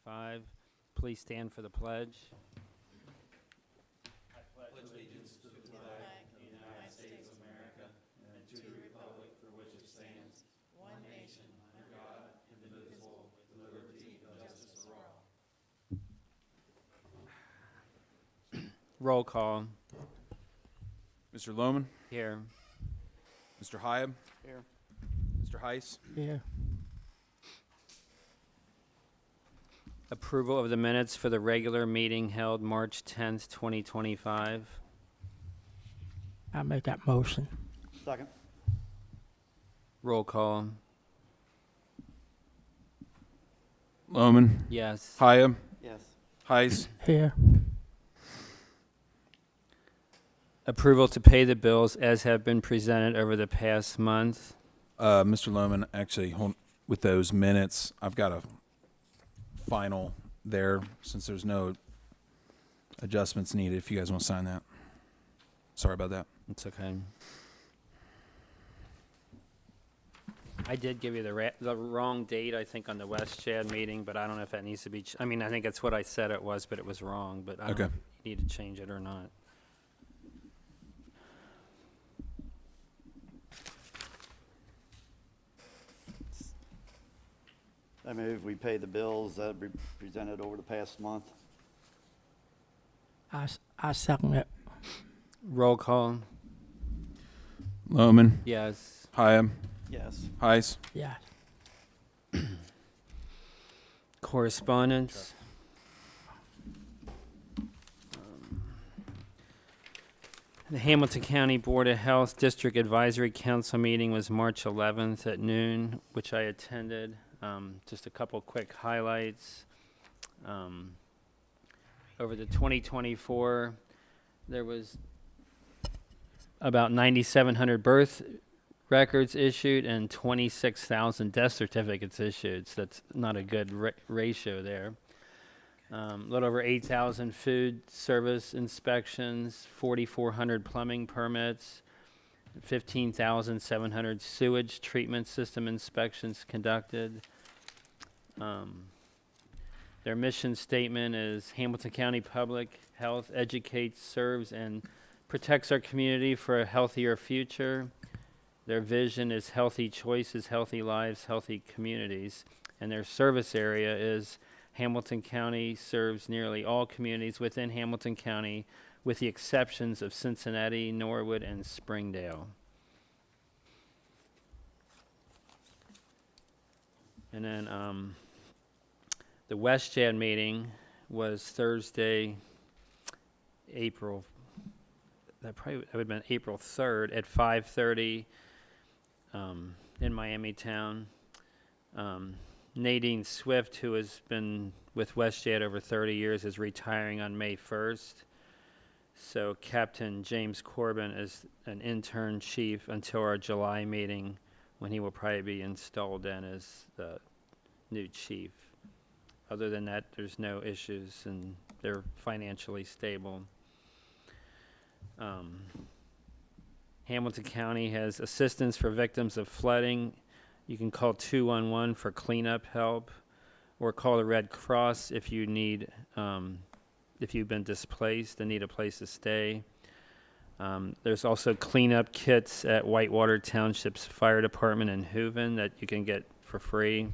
2025. Please stand for the pledge. Roll call. Mr. Lohman, Here. Mr. Hyab, Here. Mr. Heiss, Here. Approval of the minutes for the regular meeting held March 10th, 2025. I make that motion. Second. Roll call. Lohman, Yes. Hyab, Yes. Heiss, Here. Approval to pay the bills as have been presented over the past month. Mr. Lohman, actually, with those minutes, I've got a final there since there's no adjustments needed. If you guys want to sign that. Sorry about that. It's okay. I did give you the wrong date, I think, on the West Chad meeting, but I don't know if that needs to be, I mean, I think that's what I said it was, but it was wrong, but I don't know Okay. if you need to change it or not. I move we pay the bills that we presented over the past month. I second it. Roll call. Lohman, Yes. Hyab, Yes. Heiss, Yes. Correspondence. The Hamilton County Board of Health District Advisory Council meeting was March 11th at noon, which I attended. Just a couple quick highlights. Over the 2024, there was about 9,700 birth records issued and 26,000 death certificates issued. So that's not a good ratio there. A little over 8,000 food service inspections, 4,400 plumbing permits, 15,700 sewage treatment system inspections conducted. Their mission statement is Hamilton County Public Health educates, serves, and protects our community for a healthier future. Their vision is healthy choices, healthy lives, healthy communities. And their service area is Hamilton County serves nearly all communities within Hamilton County, with the exceptions of Cincinnati, Norwood, and Springdale. And then the West Chad meeting was Thursday, that would have been April 3rd at 5:30 in Miami Town. Nadine Swift, who has been with West Chad over 30 years, is retiring on May 1st. So Captain James Corbin is an intern chief until our July meeting, when he will probably be installed then as the new chief. Other than that, there's no issues, and they're financially stable. Hamilton County has assistance for victims of flooding. You can call 211 for cleanup help, or call the Red Cross if you need, if you've been displaced and need a place to stay. There's also cleanup kits at Whitewater Township's Fire Department in Hooven that you can get for free.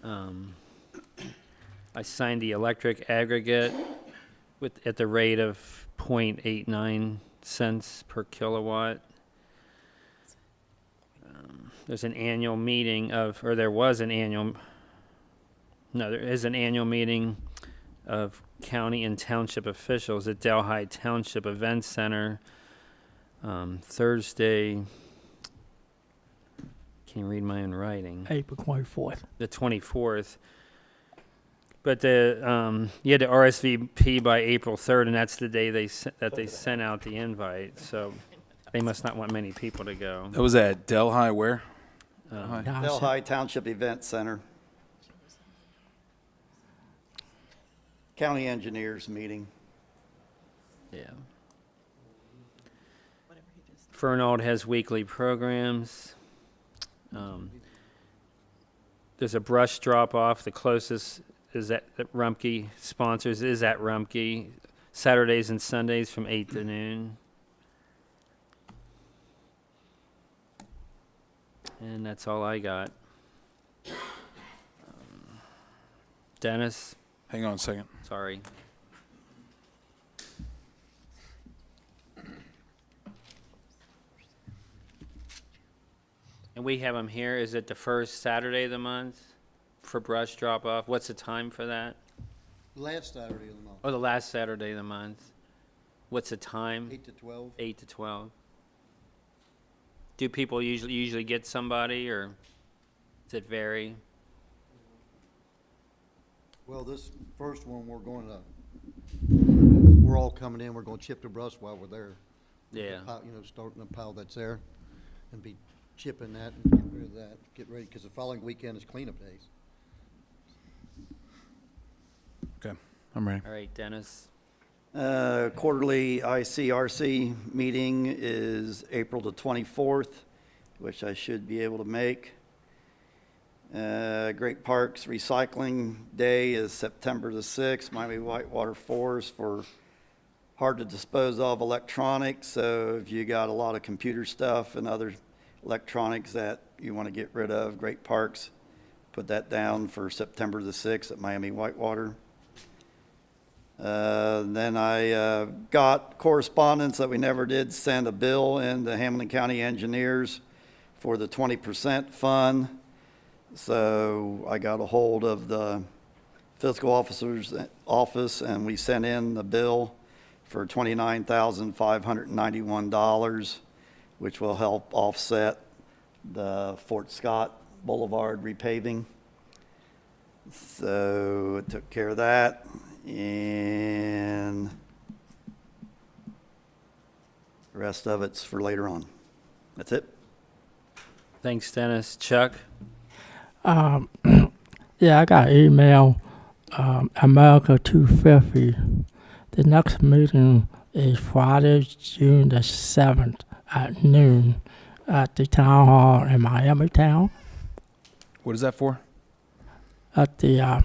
I signed the electric aggregate at the rate of 0.89 cents per kilowatt. There's an annual meeting of, or there was an annual, no, there is an annual meeting of county and township officials at Delhi Township Event Center Thursday. Can't read my own writing. April 24th. The 24th. But you had to RSVP by April 3rd, and that's the day they sent out the invite. So they must not want many people to go. That was at Delhi where? Delhi Township Event Center. County engineers meeting. Yeah. Fernald has weekly programs. there's a brush drop off. The closest is at Rumpke. Sponsors is at Rumpke. Saturdays and Sundays from 8 to noon. And that's all I got. Dennis, Hang on a second. sorry. And we have them here. Is it the first Saturday of the month for brush drop off? What's the time for that? Last Saturday of the month, Oh, the last Saturday of the month. What's the time? 8 to 12. 8 to 12. Do people usually get somebody, or does it vary? Well, this first one, we're all coming in, we're gonna chip the brush while we're there. Yeah. You know, starting the pile that's there and be chipping that and getting rid of that, get ready, because the following weekend is cleanup days. Okay, I'm ready. All right, Dennis. Quarterly ICRC meeting is April the 24th, which I should be able to make. Great Parks Recycling Day is September the 6th. Miami Whitewater Forest for hard to dispose of electronics. So if you got a lot of computer stuff and other electronics that you want to get rid of, Great Parks, put that down for September the 6th at Miami Whitewater. Then I got correspondence that we never did send a bill in to Hamilton County Engineers for the 20% fund. So I got a hold of the fiscal officer's office and we sent in the bill for $29,591, which will help offset the Fort Scott Boulevard repaving. So it took care of that. And the rest of it's for later on. That's it. Thanks, Dennis. Chuck? Yeah, I got email, America 250. The next meeting is Friday, June the 7th at noon at the town hall in Miami Town. What is that for? At the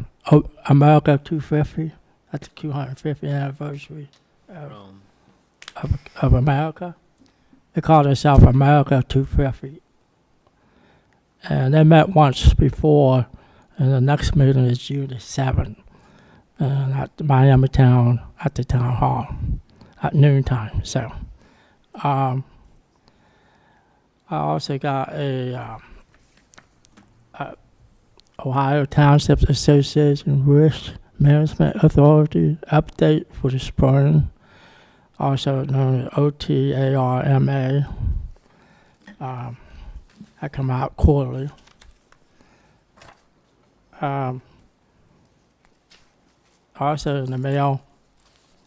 America 250, at the 250th anniversary of America. They call themselves America 250. And they met once before, and the next meeting is June the 7th at the Miami Town, at the town hall at noontime. So, I also got a Ohio Township Association Risk Management Authority update for the spring, also known as OTARMA. I come out quarterly. Also in the mail,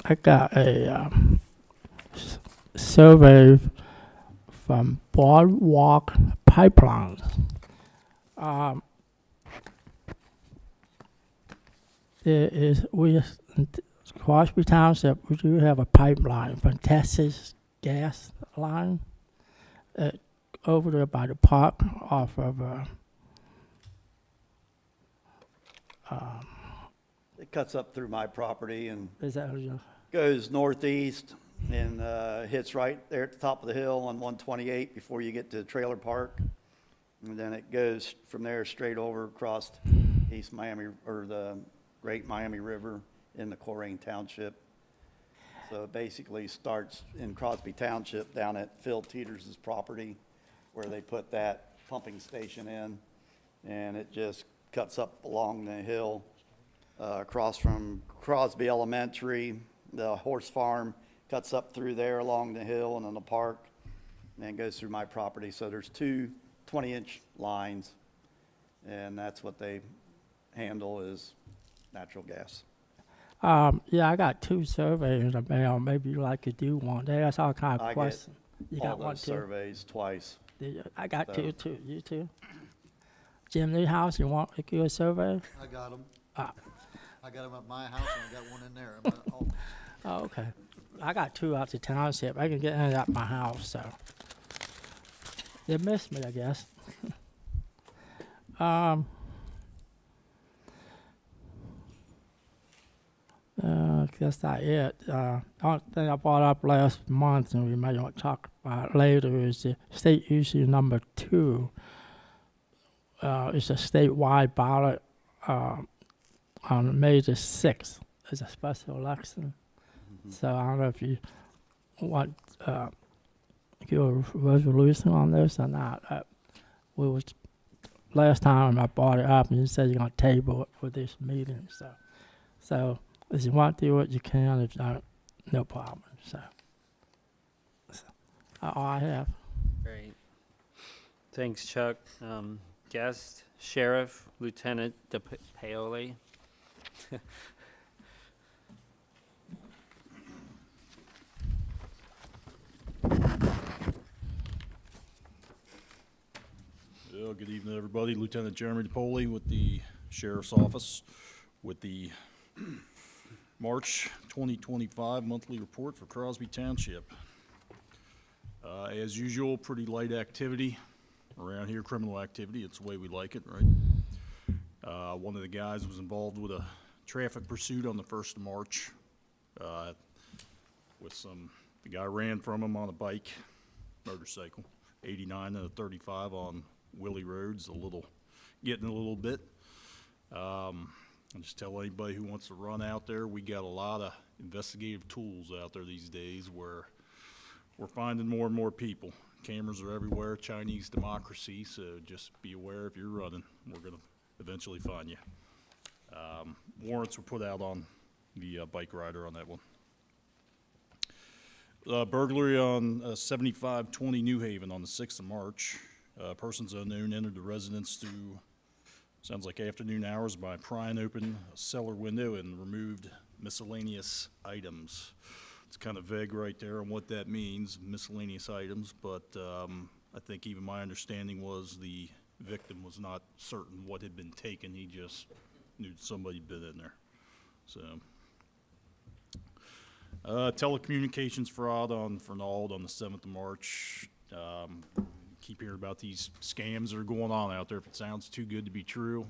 I got a survey from Boardwalk Pipelines. Crosby Township, we do have a pipeline from Texas gas line over there by the park off of It cuts up through my property and is that goes northeast and hits right there at the top of the hill on 128 before you get to Trailer Park. And then it goes from there straight over across East Miami, or the Great Miami River in the Coleraine Township. So it basically starts in Crosby Township down at Phil Teeters' property where they put that pumping station in. And it just cuts up along the hill across from Crosby Elementary, the horse farm, cuts up through there along the hill and in the park, and then goes through my property. So there's two 20-inch lines, and that's what they handle is natural gas. yeah, I got two surveys in the mail. Maybe you like to do one. They ask all kind of I get questions. You all got one those too? surveys twice. I got So- two too. You too? Jim Newhouse, you want to do a survey? I got them. Ah. I got them at my house and I got one in there. at my office. Oh, okay. I got two out the township. I can get in at my house, so. They missed me, I guess. guess that's it. The only thing I brought up last month, and we may want to talk about later, is the state issue number 2. It's a statewide ballot on May the 6th. It's a special election. So I don't know if you want your resolution on this or not. We was last time I brought it up, and you said you're gonna table it for this meeting. So if you want to do it, you can. If not, no problem. So all I have. Great. Thanks, Chuck. Guest, Sheriff, Lieutenant Paoli. Well, good evening, everybody. Lieutenant Jeremy DePoli with the Sheriff's Office with the March 2025 monthly report for Crosby Township. As usual, pretty light activity around here, criminal activity. It's the way we like it, right? One of the guys was involved with a traffic pursuit on the 1st of March the guy ran from him on a bike, motorcycle, 89 and a 35 on Willie Roads, getting a little bit. I'll just tell anybody who wants to run out there, we got a lot of investigative tools out there these days where we're finding more and more people. Cameras are everywhere, Chinese democracy, so just be aware if you're running. We're going to eventually find you. Warrants were put out on the bike rider on that one. Burglary on 7520 New Haven on the 6th of March. Persons unknown entered the residence through, sounds like afternoon hours, by prying open a cellar window and removed miscellaneous items. It's kind of vague right there on what that means, miscellaneous items, but I think even my understanding was the victim was not certain what had been taken. He just knew somebody had been in there. So, telecommunications fraud on Fernald on the 7th of March. Keep hearing about these scams that are going on out there. If it sounds too good to be true,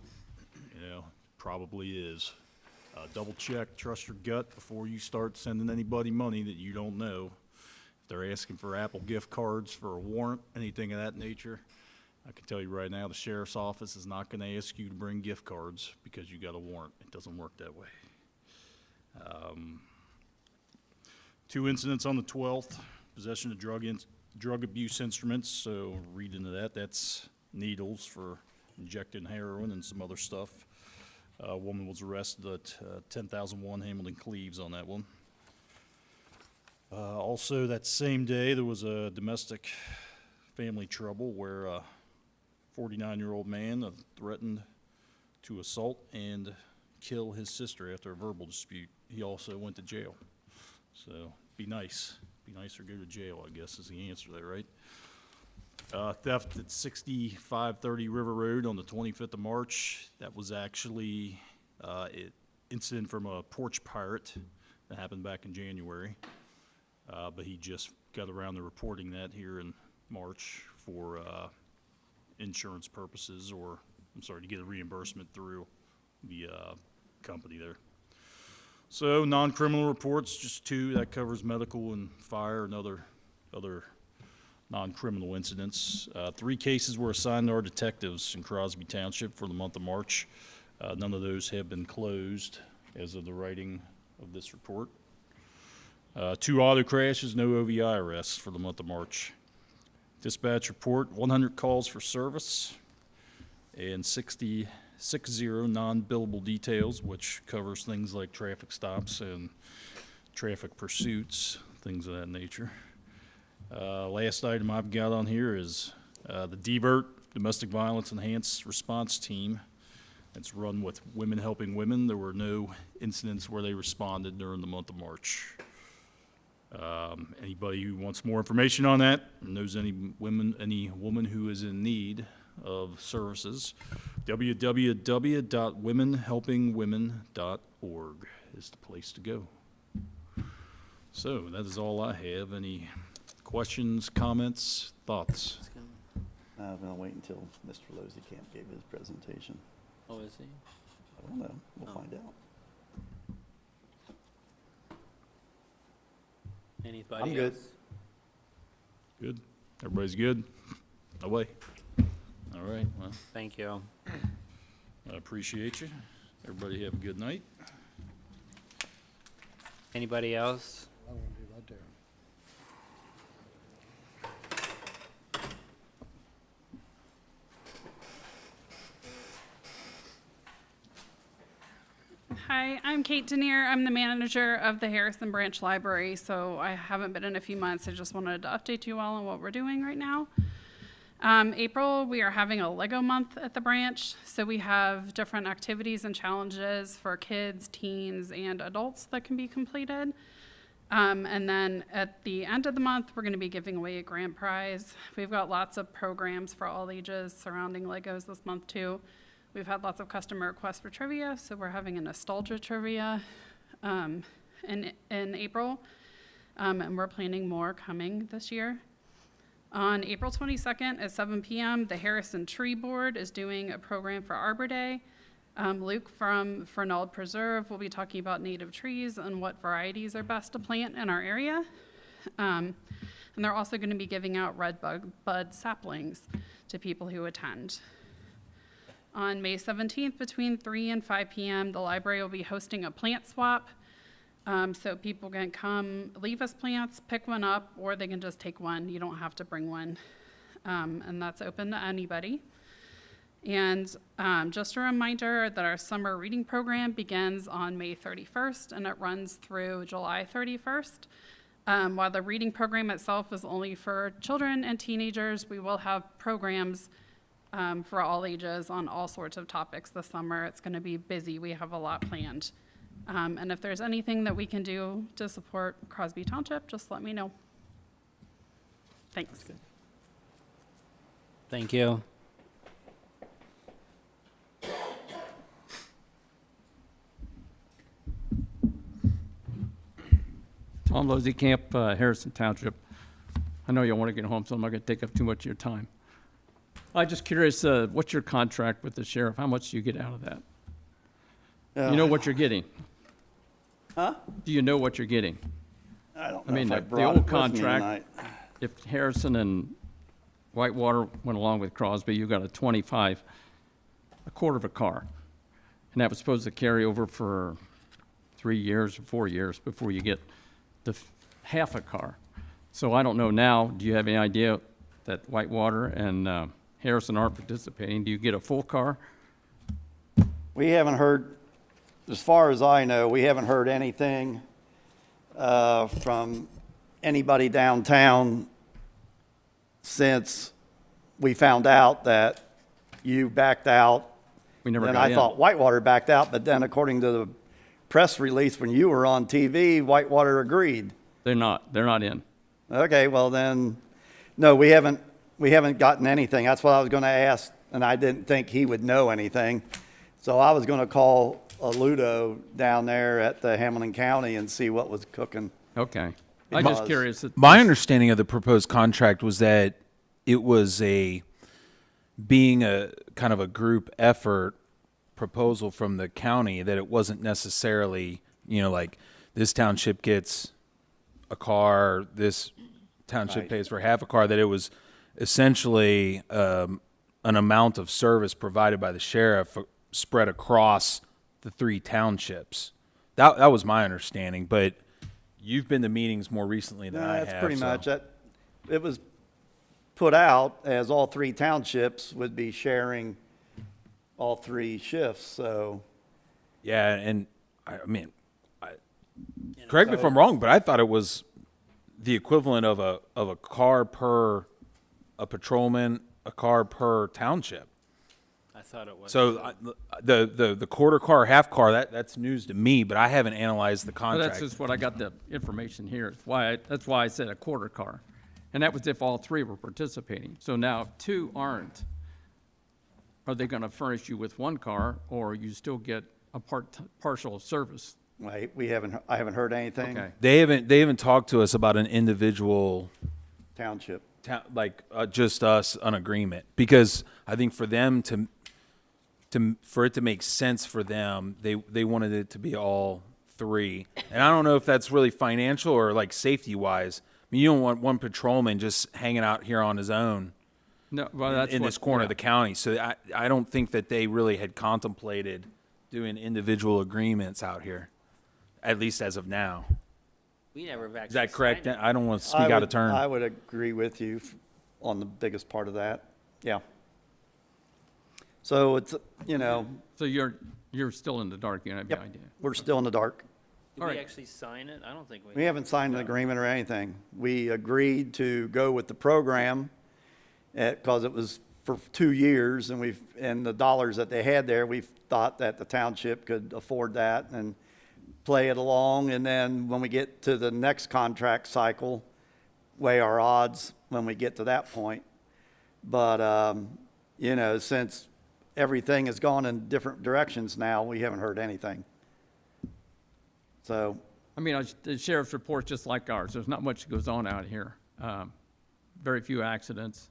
probably is. Double check, trust your gut before you start sending anybody money that you don't know. If they're asking for Apple gift cards for a warrant, anything of that nature, I can tell you right now the Sheriff's Office is not going to ask you to bring gift cards because you got a warrant. It doesn't work that way. 2 incidents on the 12th, possession of drug abuse instruments, so read into that. That's needles for injecting heroin and some other stuff. A woman was arrested at 10,001 Hamilton Cleves on that one. Also that same day, there was a domestic family trouble where a 49-year-old man threatened to assault and kill his sister after a verbal dispute. He also went to jail. So be nice. Be nice or go to jail, I guess, is the answer there, right? Theft at 6530 River Road on the 25th of March. That was actually an incident from a porch pirate that happened back in January. But he just got around to reporting that here in March for insurance purposes, or, I'm sorry, to get a reimbursement through the company there. So non-criminal reports, just 2. That covers medical and fire and other non-criminal incidents. 3 cases were assigned to our detectives in Crosby Township for the month of March. None of those have been closed as of the writing of this report. 2 auto crashes, no OVI arrests for the month of March. Dispatch report, 100 calls for service and 60 non-billable details, which covers things like traffic stops and traffic pursuits, things of that nature. Last item I've got on here is the DVERT, Domestic Violence Enhanced Response Team. It's run with Women Helping Women. There were no incidents where they responded during the month of March. Anybody who wants more information on that, knows any woman who is in need of services, www.womenhelpingwomen.org is the place to go. So that is all I have. Any questions, comments, thoughts? I'm gonna wait until Mr. Losekamp gave his presentation. Oh, is he? I don't know. We'll find out. Anybody I'm good. else? Good? Everybody's good? Away? All right, well, Thank you. I appreciate you. Everybody have a good night. Anybody else? I want to be right there. Hi, I'm Kate Denier. I'm the manager of the Harrison Branch Library, so I haven't been in a few months. I just wanted to update you all on what we're doing right now. April, we are having a Lego month at the branch, so we have different activities and challenges for kids, teens, and adults that can be completed. And then at the end of the month, we're going to be giving away a grand prize. We've got lots of programs for all ages surrounding Legos this month too. We've had lots of customer requests for trivia, so we're having a nostalgia trivia in April, and we're planning more coming this year. On April 22nd at 7 p.m., the Harrison Tree Board is doing a program for Arbor Day. Luke from Fernald Preserve will be talking about native trees and what varieties are best to plant in our area. And they're also going to be giving out red bud saplings to people who attend. On May 17th, between 3 and 5 p.m., the library will be hosting a plant swap. So people can come, leave us plants, pick one up, or they can just take one. You don't have to bring one. And that's open to anybody. And just a reminder that our summer reading program begins on May 31st, and it runs through July 31st. While the reading program itself is only for children and teenagers, we will have programs for all ages on all sorts of topics this summer. It's going to be busy. We have a lot planned. And if there's anything that we can do to support Crosby Township, just let me know. Thanks. Thank you. Tom Losekamp, Harrison Township. I know you want to get home, so I'm not going to take up too much of your time. I'm just curious, what's your contract with the sheriff? How much do you get out of that? You know what you're getting? Huh? Do you know what you're getting? I don't I know mean, if I the brought old it with me contract- tonight. If Harrison and Whitewater went along with Crosby, you got a quarter of a car. And that was supposed to carry over for 3 years or 4 years before you get the half a car. So I don't know now, do you have any idea that Whitewater and Harrison aren't participating? Do you get a full car? We haven't heard, as far as I know, we haven't heard anything from anybody downtown since we found out that you backed out. We never Then got I in. thought Whitewater backed out, but then according to the press release when you were on TV, Whitewater agreed. They're not in. Okay, well then, no, we haven't gotten anything. That's what I was going to ask, and I didn't think he would know anything. So I was going to call Ludo down there at the Hamilton County and see what was cooking. Okay. I'm just Because- curious. My understanding of the proposed contract was that it was being a kind of a group effort proposal from the county, that it wasn't necessarily, like this township gets a car, this township Right. pays for half a car, that it was essentially an amount of service provided by the sheriff spread across the 3 townships. That was my understanding, but you've been to meetings more recently than I have. That's pretty so- much it. It was put out as all 3 townships would be sharing all 3 shifts, so. Yeah, and I mean, correct me if I'm wrong, but I thought it was the equivalent of a car per a patrolman, a car per township. I thought it was. So the quarter car, half car, that's news to me, but I haven't analyzed the Well, contract. that's just what I got the information here. That's why I said a quarter car. And that was if all 3 were participating. So now if 2 aren't, are they going to furnish you with 1 car, or you still get a partial service? Wait, I haven't heard anything. Okay. They haven't talked to us about an individual Township. just us an agreement, because I think for them for it to make sense for them, they wanted it to be all 3. And I don't know if that's really financial or like safety wise. I mean, you don't want one patrolman just hanging out here on his own No, well, that's in what, this corner yeah. of the county. So I don't think that they really had contemplated doing individual agreements out here, at least as of now. We never have actually Is that correct? signed it. I don't want to speak I out of would- turn. I would agree with you on the biggest part of that. Yeah. So it's, So you're still in the dark, you don't have yep, any idea. we're still in the dark. Did All we right. actually sign it? I don't think we. We haven't signed an agreement or anything. We agreed to go with the program because it was for 2 years, and the dollars that they had there, we thought that the township could afford that and play it along. And then when we get to the next contract cycle, weigh our odds when we get to that point. But, since everything has gone in different directions now, we haven't heard anything. So, I mean, the sheriff's report just like ours. There's not much that goes on out here. Very few accidents.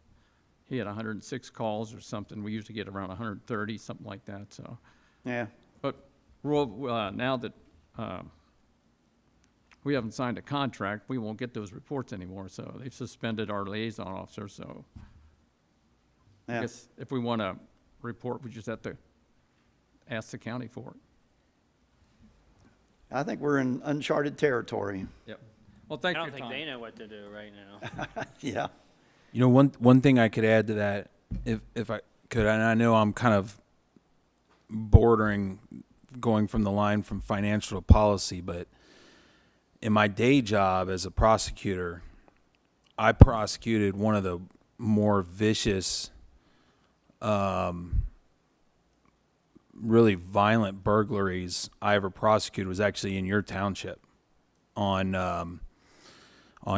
He had 106 calls or something. We usually get around 130, something like that, so. yeah. But now that we haven't signed a contract, we won't get those reports anymore, so they've suspended our liaison officer, so I Yeah. guess if we want to report, we just have to ask the county for it. I think we're in uncharted territory. Yep. Well, I thank you don't for think your they time. know what to do right now. Yeah. You know, one thing I could add to that, if I could, and I know I'm kind of bordering going from the line from financial to policy, but in my day job as a prosecutor, I prosecuted one of the more vicious, really violent burglaries I ever prosecuted was actually in your township on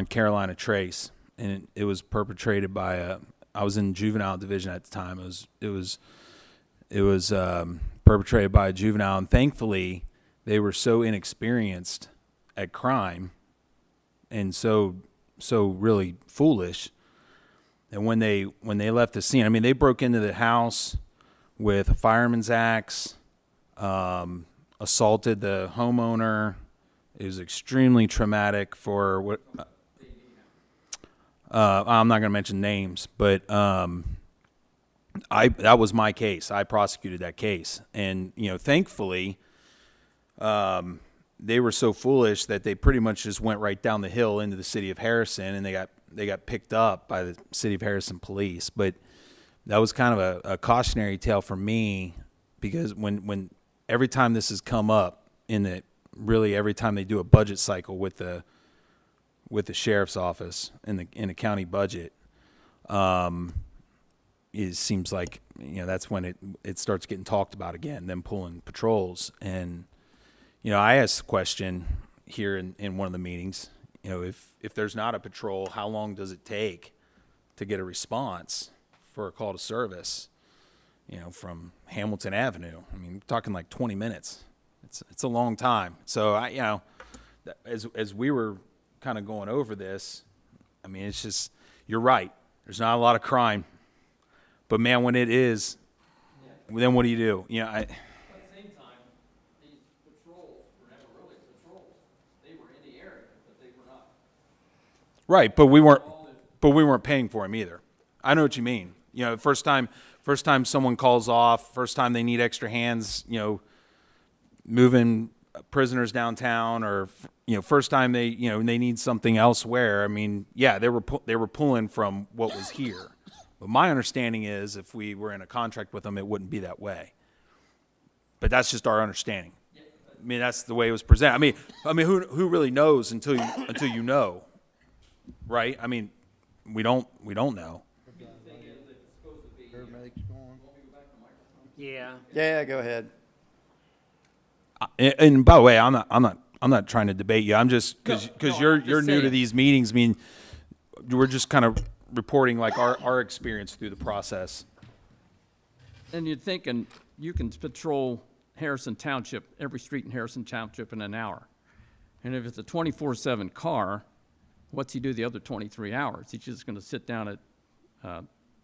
Carolina Trace. And it was perpetrated by I was in juvenile division at the time. It was perpetrated by a juvenile, and thankfully they were so inexperienced at crime and so really foolish. And when they left the scene, I mean, they broke into the house with a fireman's axe, assaulted the homeowner. It was extremely traumatic for what. I'm not going to mention names, but that was my case. I prosecuted that case, and thankfully, they were so foolish that they pretty much just went right down the hill into the city of Harrison, and they got picked up by the city of Harrison police. But that was kind of a cautionary tale for me, because when every time this has come up every time they do a budget cycle with the sheriff's office in the county budget, it seems like that's when it starts getting talked about again, them pulling patrols. And I asked the question here in one of the meetings, if there's not a patrol, how long does it take to get a response for a call to service, from Hamilton Avenue? I mean, we're talking like 20 minutes. It's a long time. So as we were kind of going over this, I mean, it's just, you're right. There's not a lot of crime, but man, when it is, then what do you do? At the same time, these patrols were never really patrols. They were in the area, but they were not. Right, but we weren't paying for them either. I know what you mean. First time someone calls off, first time they need extra hands, moving prisoners downtown, or first time they need something elsewhere. I mean, yeah, they were pulling from what was here. But my understanding is, if we were in a contract with them, it wouldn't be that way. But that's just our understanding. I mean, that's the way it was presented. I mean, who really knows until you know, right? I mean, we don't know. Paramedics going. Yeah. Yeah, go ahead. And by the way, I'm not trying to debate you. I'm just because No, you're I'm just new to saying. these meetings. I mean, we're just kind of reporting like our experience through the process. And you're thinking you can patrol Harrison Township, every street in Harrison Township in an hour. And if it's a 24/7 car, what's he do the other 23 hours? He's just going to sit down at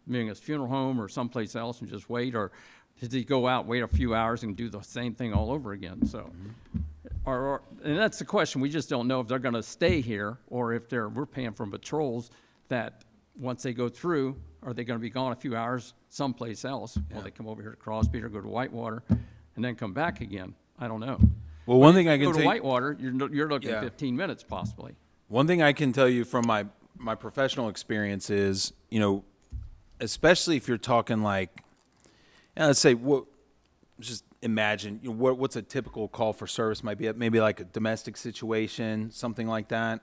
Mingus Funeral Home or someplace else and just wait? Or does he go out, wait a few hours and do the same thing all over again? So and that's the question, we just don't know if they're gonna stay here, or if we're paying for patrols that, once they go through, are they gonna be gone a few hours someplace else? Will they come over here to Crosby or go to Whitewater, and then come back again? I don't know. Well, one thing I can Go to tell you, Whitewater, you're looking Yeah. at 15 minutes possibly. one thing I can tell you from my professional experience is, especially if you're talking like, let's say, just imagine, what's a typical call for service might be, maybe like a domestic situation, something like that.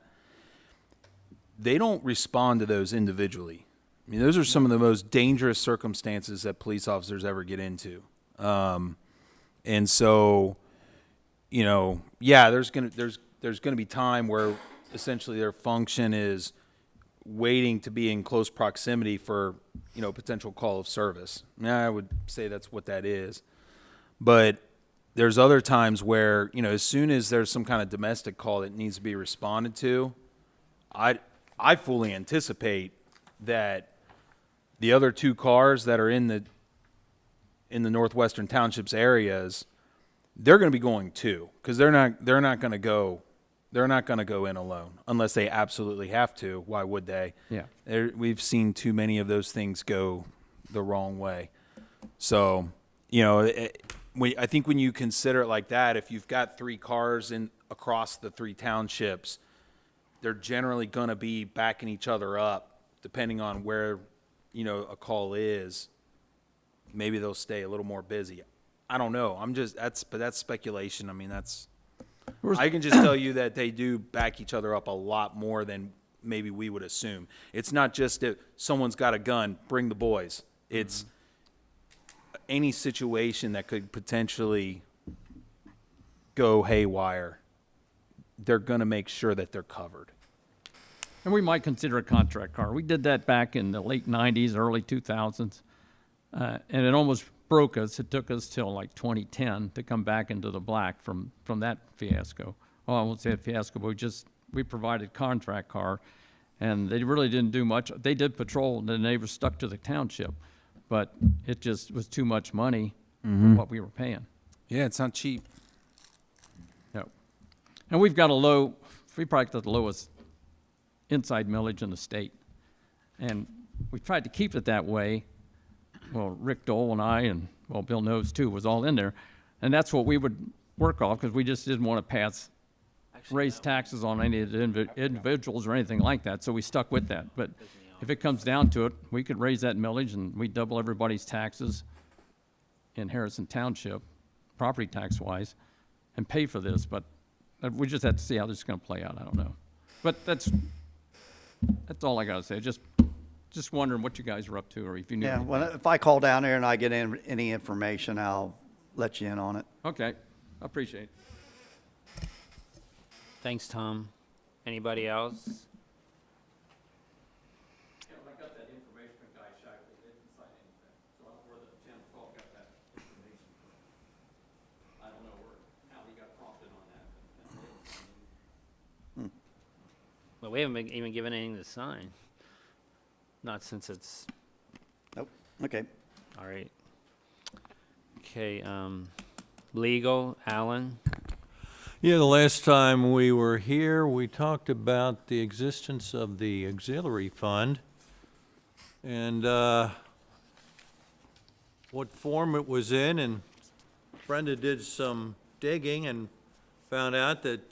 They don't respond to those individually. I mean, those are some of the most dangerous circumstances that police officers ever get into. And so, there's gonna be time where essentially their function is waiting to be in close proximity for, potential call of service. I would say that's what that is. But there's other times where, as soon as there's some kind of domestic call that needs to be responded to, I fully anticipate that the other two cars that are in the northwestern townships areas, they're going to be going too, because they're not going to go in alone unless they absolutely have to. Why would they? Yeah. We've seen too many of those things go the wrong way. So, I think when you consider it like that, if you've got three cars across the three townships, they're generally going to be backing each other up, depending on where, a call is. Maybe they'll stay a little more busy. I don't know. But that's speculation. I mean, I can just tell you that they do back each other up a lot more than maybe we would assume. It's not just that someone's got a gun, bring the boys. It's any situation that could potentially go haywire. They're going to make sure that they're covered. And we might consider a contract car. We did that back in the late 90s, early 2000s, and it almost broke us. It took us till like 2010 to come back into the black from that fiasco. Well, I won't say a fiasco, but we provided contract car, and they really didn't do much. They did patrol, and the neighbors stuck to the township, but it just was too much money for what we were paying. Yeah, it's not cheap. No. And we probably got the lowest inside millage in the state. And we tried to keep it that way. Well, Rick Dole and I, and Bill knows too, was all in there. And that's what we would work off, because we just didn't want to raise taxes on any of the individuals or anything like that. So we stuck with that. But if it comes down to it, we could raise that millage and we double everybody's taxes in Harrison Township, property tax wise, and pay for this. But we just have to see how this is going to play out. I don't know. But that's all I got to say. Just wondering what you guys are up to, or if you knew. Yeah, anything. well, if I call down there and I get any information, I'll let you in on it. Okay, I appreciate it. Thanks, Tom. Anybody else? I got that information from Guy Shack, but they didn't sign anything. So I don't know where the 10 12 got that information from. I don't know how he got prompted on that. Well, we haven't been even given anything to sign. Not since it's, Nope, okay. all right. Okay, legal, Alan? Yeah, the last time we were here, we talked about the existence of the auxiliary fund and what form it was in, and Brenda did some digging and found out that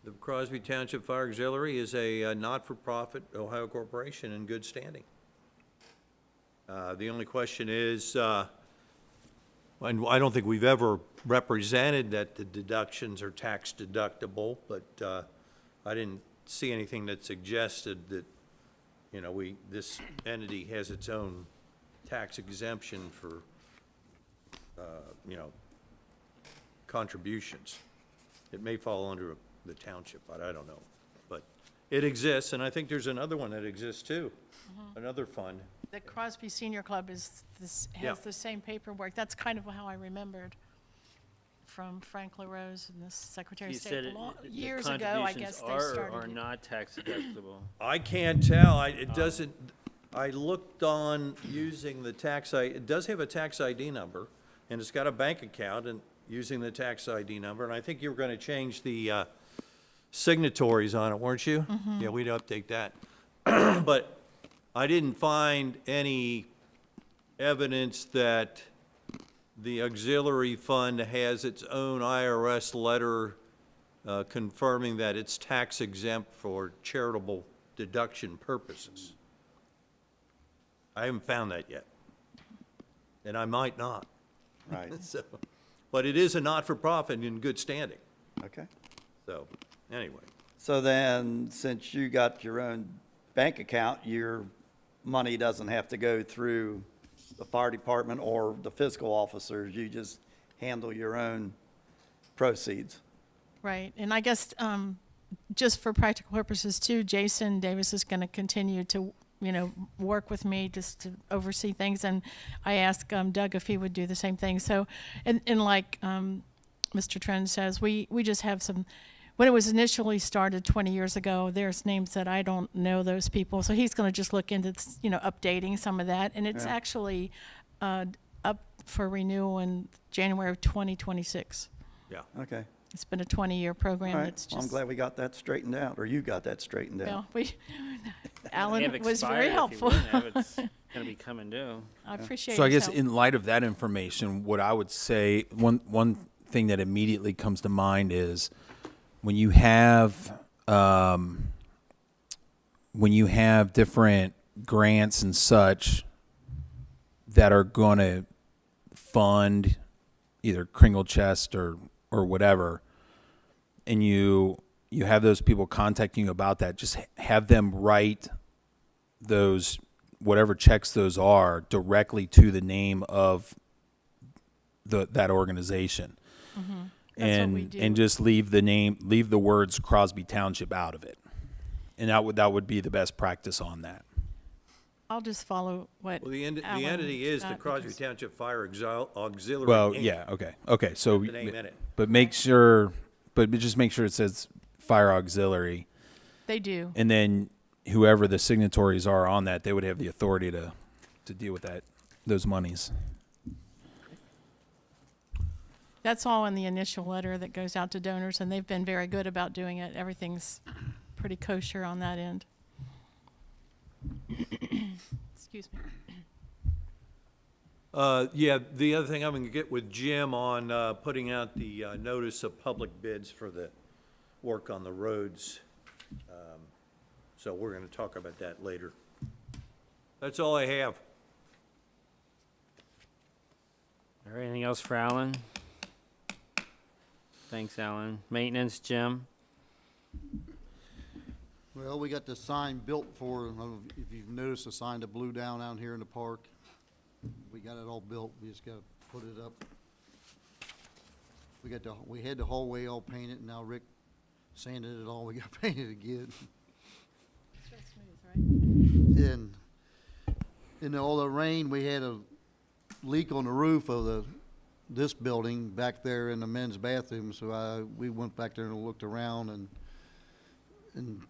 the Crosby Township Fire Auxiliary is a not-for-profit Ohio corporation in good standing. The only question is, and I don't think we've ever represented that the deductions are tax deductible, but I didn't see anything that suggested that, this entity has its own tax exemption for, contributions. It may fall under the township, but I don't know. But it exists, and I think there's another one that exists too, another fund. The Crosby Senior Club has Yeah. the same paperwork. That's kind of how I remembered from Frank LaRose and the Secretary You of said State the years ago. I guess they contributions started. are or are not tax deductible. I can't tell. It doesn't, I looked on using the tax, it does have a tax ID number, and it's got a bank account, and using the tax ID number, and I think you were gonna change the, signatories on it, weren't you? Yeah, we'd update that. But I didn't find any evidence that the auxiliary fund has its own IRS letter confirming that it's tax exempt for charitable deduction purposes. I haven't found that yet, and I might not. Right, So, but it is a not-for-profit in good standing, okay. so, anyway. So then, since you got your own bank account, your money doesn't have to go through the fire department or the fiscal officers, you just handle your own proceeds. Right, and I guess, just for practical purposes too, Jason Davis is gonna continue to, work with me just to oversee things, and I asked, Doug if he would do the same thing, so, and like, Mr. Trent says, we just have some, when it was initially started 20 years ago, there's names that I don't know those people, so he's gonna just look into, updating some of that, and it's Yeah. actually, up for renewal in January of 2026. Okay, It's been a 20-year program. all right. It's Well, I'm just, glad we got that straightened out, or you got that straightened out. well, They Alan have was expired very if you helpful. wouldn't have, it's gonna be coming due. I appreciate So I his guess help. in light of that information, what I would say, one thing that immediately comes to mind is when you have different grants and such that are going to fund either Kringle Chest or whatever, and you have those people contacting you about that, just have them write those, whatever checks those are, directly to the name of that organization. That's what we do. And just leave the words Crosby Township out of it. And that would be the best practice on that. I'll just follow what Well, the Alan entity is the Scott, Crosby because- Township Fire Auxiliary. Well, Inc. yeah, okay. So, The name in it. but just make sure it says Fire Auxiliary, They do. and then whoever the signatories are on that, they would have the authority to deal with those monies. That's all in the initial letter that goes out to donors, and they've been very good about doing it. Everything's pretty kosher on that end. Excuse me. Yeah, the other thing I'm gonna get with Jim on, putting out the, notice of public bids for the work on the roads. So we're gonna talk about that later. That's all I have. All right, anything else for Alan? Thanks, Alan. Maintenance, Jim? Well, we got the sign built for, I don't know if you've noticed the sign that blew down out here in the park. We got it all built, we just gotta put it up. We had the hallway all painted, and now Rick sanded it all, we got painted again. And in all the rain, we had a leak on the roof of this building back there in the men's bathroom, so we went back there and looked around and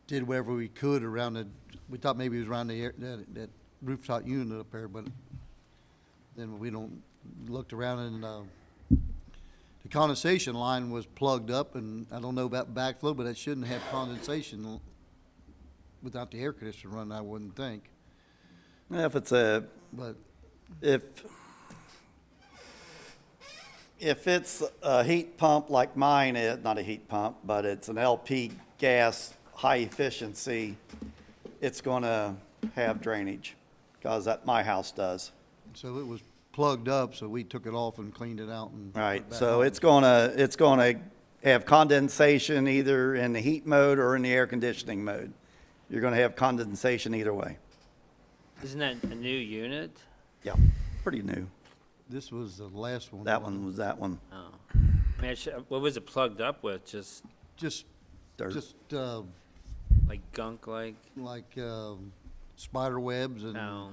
did whatever we could around we thought maybe it was around that rooftop unit up there, but then we looked around, and the condensation line was plugged up, and I don't know about backflow, but it shouldn't have condensation without the air conditioner running, I wouldn't think. If it's But if it's a heat pump like mine is, not a heat pump, but it's an LP gas, high efficiency, it's gonna have drainage, because that my house does. so it was plugged up, so we took it off and cleaned it out and. put it Right, back so on. it's gonna have condensation either in the heat mode or in the air conditioning mode. You're gonna have condensation either way. Isn't that a new unit? Yeah, pretty new. This was the last one. That one was that one. Oh. I mean, what was it plugged up with? Just Just, Dirt. just, like gunk like? like, spider webs and No.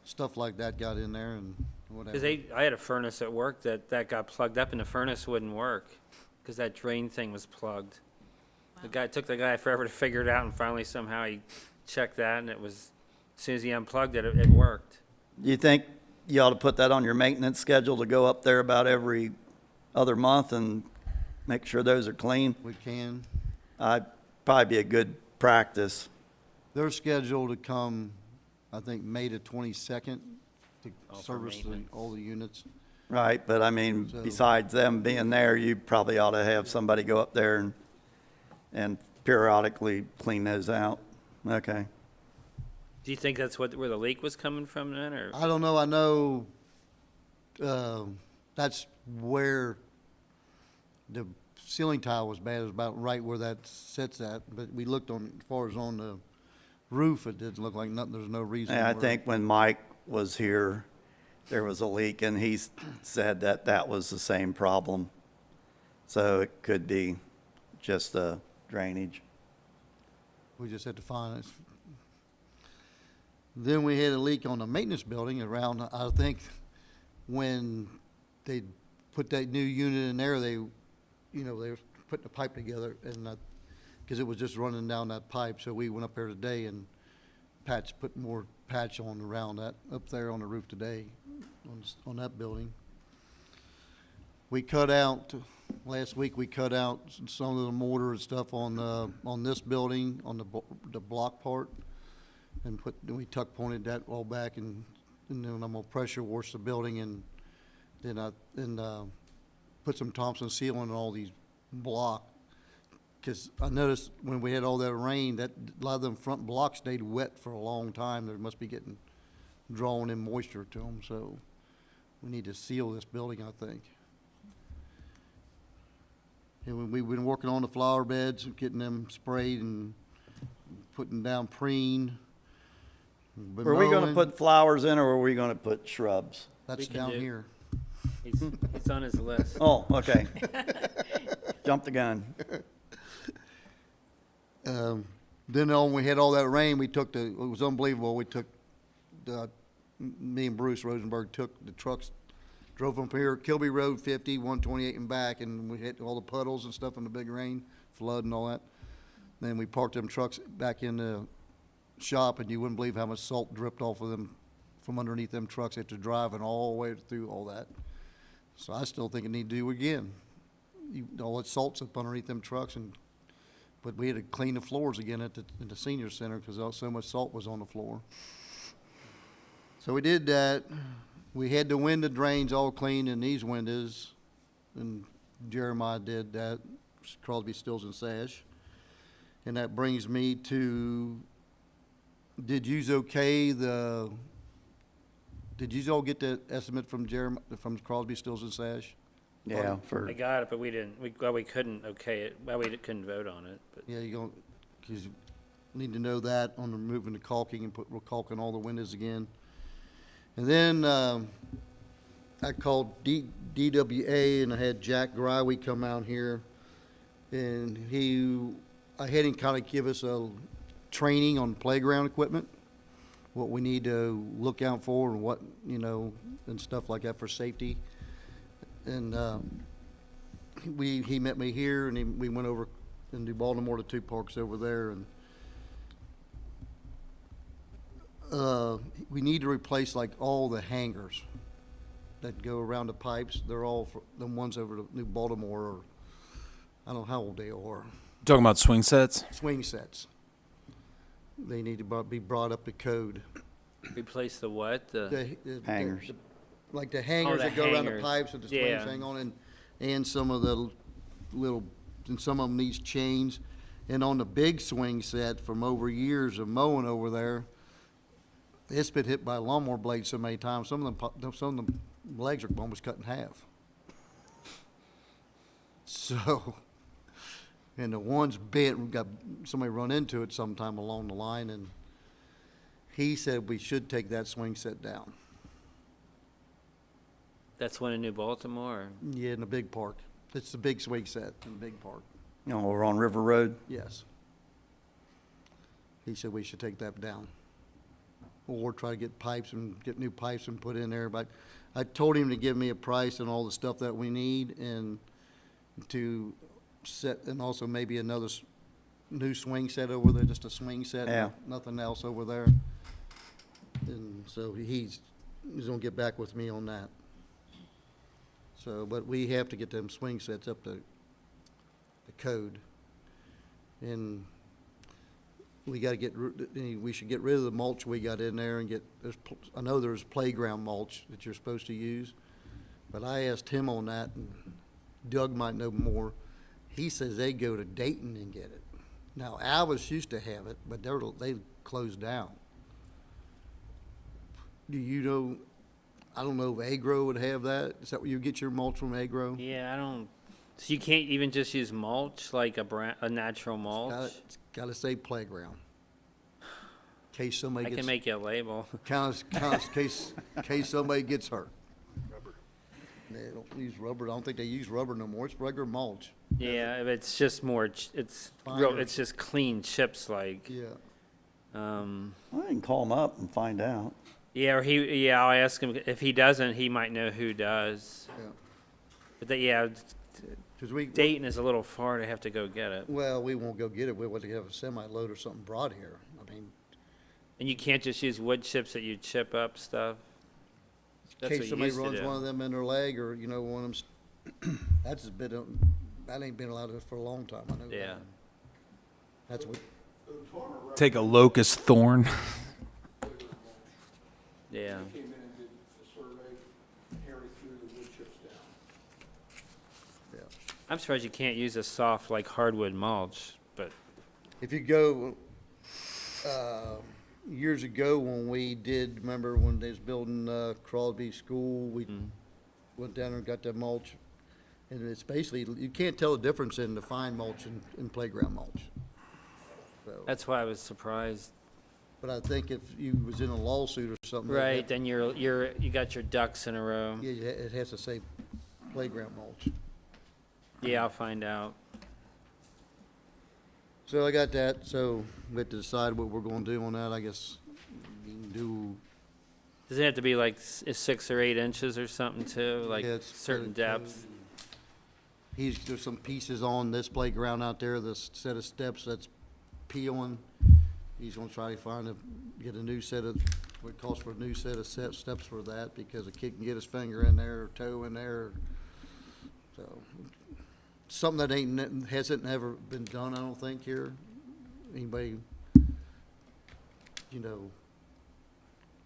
stuff like that got in there and whatever. Because I had a furnace at work that got plugged up and the furnace wouldn't work because that drain thing was plugged. It took the guy forever to figure it out, and finally somehow he checked that, and it was, as soon as he unplugged it, it worked. You think you ought to put that on your maintenance schedule to go up there about every other month and make sure those are clean? We can. Probably be a good practice. They're scheduled to come, I think, May the 22nd to for service maintenance. all the units. Right, but I mean, So- besides them being there, you probably ought to have somebody go up there and periodically clean those out. Okay. Do you think that's where the leak was coming from then, or? I don't know, I know, that's where the ceiling tile was bad, it was about right where that sits at, but we looked on, as far as on the roof, it didn't look like nothing, there's no reason. Yeah, I where- think when Mike was here, there was a leak and he said that that was the same problem. So it could be just the drainage. We just had to find it. Then we had a leak on the maintenance building around, I think, when they put that new unit in there, they were putting the pipe together and, because it was just running down that pipe, so we went up there today and put more patch on around that, up there on the roof today, on that building. We cut out, last week, we cut out some of the mortar and stuff on this building, on the block part, and we tuck pointed that all back, and then I'm gonna pressure wash the building, and then put some Thompson sealant on all these block, because I noticed when we had all that rain, that a lot of them front blocks stayed wet for a long time. They must be getting, drawing in moisture to them, so we need to seal this building, I think. And we've been working on the flower beds, getting them sprayed and putting down preen. Been Were we gonna mowing. put flowers in or were we gonna put shrubs? That's We can down do- here. He's on his list. Oh, okay. Jumped the gun. Then when we had all that rain, it was unbelievable. We took, me and Bruce Rosenberg took the trucks, drove them from here, Kilby Road 50, 128 and back, and we hit all the puddles and stuff in the big rain, flood and all that. Then we parked them trucks back in the shop, and you wouldn't believe how much salt dripped off of them from underneath them trucks after driving all the way through all that. So I still think it need to do again. All that salt's up underneath them trucks, but we had to clean the floors again at the senior center because so much salt was on the floor. So we did that. We had the window drains all cleaned in these windows, and Jeremiah did that, Crosby, Stills, and Sash. And that brings me to, did yous all get the estimate from from Crosby, Stills, and Sash? Yeah, I got it, but we didn't, we couldn't okay it, we couldn't vote on it, but. Yeah, because you need to know that on removing the caulking and we're caulking all the windows again. And then, I called DWA and I had Jack Grywe come out here, and I had him kind of give us a training on playground equipment, what we need to look out for and what, and stuff like that for safety. And he met me here, and we went over into Baltimore to two parks over there, and we need to replace like all the hangers that go around the pipes. They're all the ones over to New Baltimore, or I don't know how old they are. Talking about swing sets? Swing sets. They need to be brought up to code. Replace the what? The Hangers. Like the hangers the that go around the hangers. pipes that the Yeah. swings hang on, and some of the little, and some of them needs chains. And on the big swing set from over years of mowing over there, it's been hit by a lawnmower blade so many times, some of them legs are almost cut in half. So, and the one's bent, we got somebody run into it sometime along the line, and he said we should take that swing set down. That's one in New Baltimore? Or? Yeah, in the big park. It's the big swing set in the big park. We're on River Road. Yes. He said we should take that down. Or try to get new pipes and put in there. But I told him to give me a price and all the stuff that we need, and to set, and also maybe another new swing set over there, just a swing set. Yeah. Nothing else over there. And so he's gonna get back with me on that. So, but we have to get them swing sets up to the code. And we gotta we should get rid of the mulch we got in there and get, I know there's playground mulch that you're supposed to use, but I asked him on that, and Doug might know more. He says they go to Dayton and get it. Now, Alvis used to have it, but they closed down. Do you know, I don't know if Agro would have that? Is that where you get your mulch from, Agro? Yeah, I don't, so you can't even just use mulch, like a natural mulch? It's gotta say playground. In case somebody I gets. can make you a label. Case somebody gets hurt. Rubber. They don't use rubber. I don't think they use rubber no more. It's regular mulch. Yeah, it's just more, it's Finer. it's just clean chips like. Yeah. I can call him up and find out. Yeah, or yeah, I'll ask him, if he doesn't, he might know who does. Yeah. But yeah, 'Cause Dayton is a little far to have to go get it. well, we won't go get it. We'll have to have a semi-load or something brought here. I mean, And you can't just use wood chips that you chip up stuff? in That's case what you somebody used to runs do. one of them in their leg, or, you know, one of them, that's a bit, that ain't been allowed for a long time, I know that. Yeah. That's what, Take a locust thorn. Yeah. Came in and did the survey, Harry threw the wood chips down. yeah. I'm surprised you can't use a soft, like hardwood mulch, but If you go, years ago when we did, remember when they was building, Crosby School, we went down there and got that mulch. And it's basically, you can't tell the difference in the fine mulch and playground mulch. So, that's why I was surprised. but I think if you was in a lawsuit or something. Right, then you got your ducks in a row. Yeah, it has to say playground mulch. Yeah, I'll find out. So I got that, so we have to decide what we're gonna do on that, I guess. We can do, Does it have to be like 6 or 8 inches or something too, like Yeah, it's certain pretty depth? there's some pieces on this playground out there, this set of steps that's peeling. He's gonna try to get a new set of, what it costs for a new set of steps for that, because a kid can get his finger in there or toe in there. So, something that hasn't never been done, I don't think, here. Anybody, you know,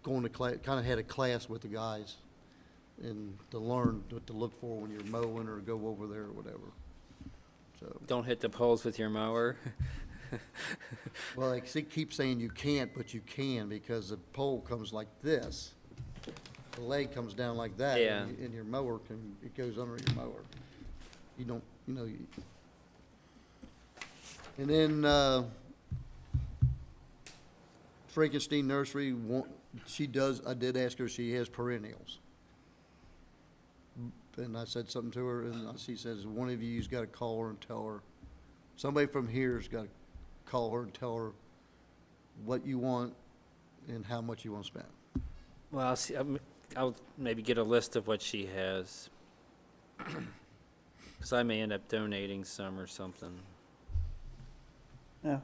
going to class, kinda had a class with the guys and to learn what to look for when you're mowing or go over there or whatever. So, Don't hit the poles with your mower. well, they keep saying you can't, but you can, because the pole comes like this. The leg comes down like that. Yeah. And your mower it goes under your mower. You don't, you know, and then, Frankenstein Nursery, I did ask her if she has perennials. And I said something to her, and she says, one of you's gotta call her and tell her, somebody from here's gotta call her and tell her what you want and how much you wanna spend. Well, I'll see, I'll maybe get a list of what she has. Because I may end up donating some or something. Yeah.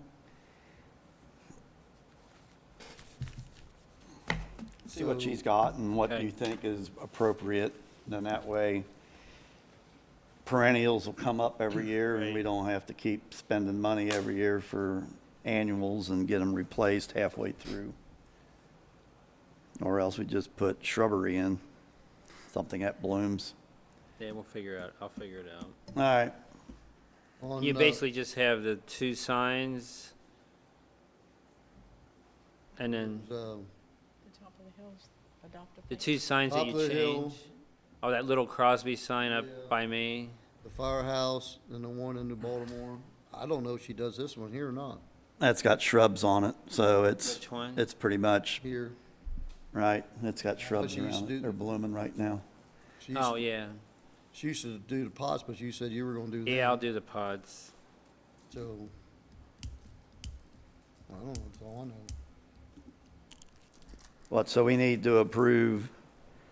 See what she's got and what Okay. you think is appropriate, then that way perennials will come up every year and we Right. don't have to keep spending money every year for annuals and get them replaced halfway through. Or else we just put shrubbery in, something that blooms. Yeah, I'll figure it out. All right, On, You basically just have the 2 signs, and then The top of the hills, adoptive. the 2 signs that Top you of the hill. change. Oh, that little Crosby sign up Yeah. by me. the firehouse and the one in New Baltimore. I don't know if she does this one here or not. that's got shrubs on it, so Which one? it's pretty much, Here. right, it's got shrubs she used to around do it, they're blooming right now. She used, Oh, yeah. she used to do the pots, but you said you were gonna do that. Yeah, I'll do the pods. So, I don't know, that's all I know. What, so we need to approve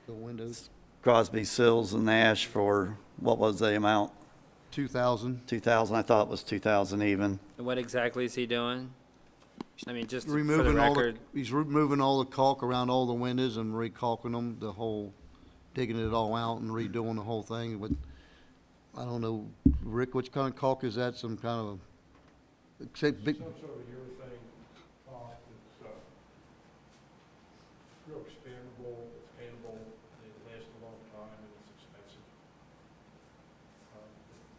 The windows, Crosby, Sills, and Nash for, what was the amount? 2,000. 2,000, I thought it was 2,000 even. And what exactly is he doing? I mean, just for the Removing all the, record. he's removing all the caulk around all the windows and recalking them, the whole digging it all out and redoing the whole thing, but I don't know, Rick, which kind of caulk is that? Some kind of, except big, Some sort of urethane caulk that's, real expandable, it's paintable, it lasts a long time, and it's expensive.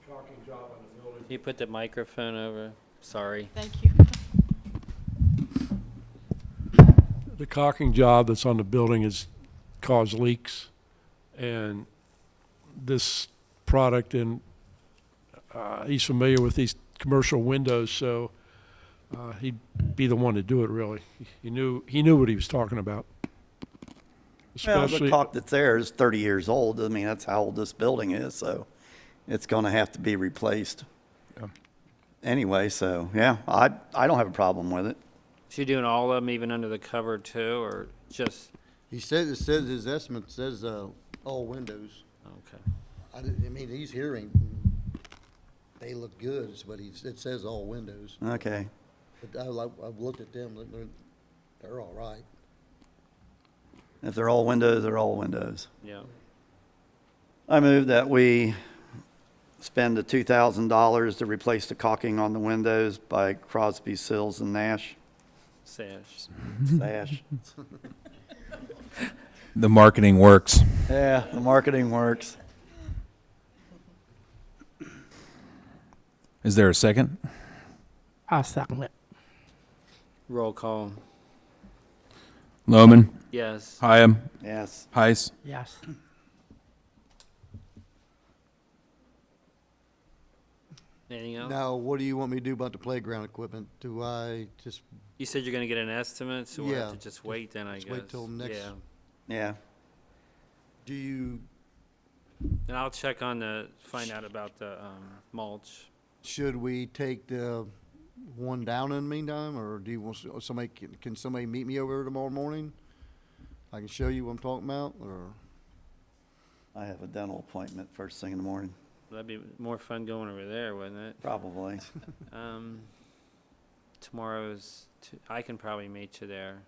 Caulking job on the building. Can you put the microphone over? Sorry. Thank you. The caulking job that's on the building has caused leaks, and this product, and he's familiar with these commercial windows, so he'd be the one to do it, really. He knew what he was talking about. Well, the Especially, caulk that's there is 30 years old. I mean, that's how old this building is, so it's going to have to be replaced. Yeah. Anyway, so, yeah, I don't have a problem with it. So you're doing all of them, even under the cover too, or just, he says, his estimate says, all windows. okay. I mean, he's hearing, they look good, but it says all windows. Okay. But I've looked at them, they're all right. If they're all windows, they're all windows. Yeah. I move that we spend the $2,000 to replace the caulking on the windows by Crosby, Sills, and Nash. Sash. The marketing works. Yeah, the marketing works. Is there a second? I'll second it. Roll call. Lohman, Yes. Hyam, Yes. Heiss. Yes. Anything else? Now, what do you want me to do about the playground equipment? Do I just, You said you're gonna get an estimate, so we'll have Yeah, to just wait then, I guess. just wait till next- Yeah. Yeah. do you, And I'll check on find out about the mulch. should we take the one down in the meantime, or do you want somebody, can somebody meet me over there tomorrow morning? I can show you what I'm talking about, or? I have a dental appointment first thing in the morning. That'd be more fun going over there, wouldn't it? Probably. I can probably meet you there.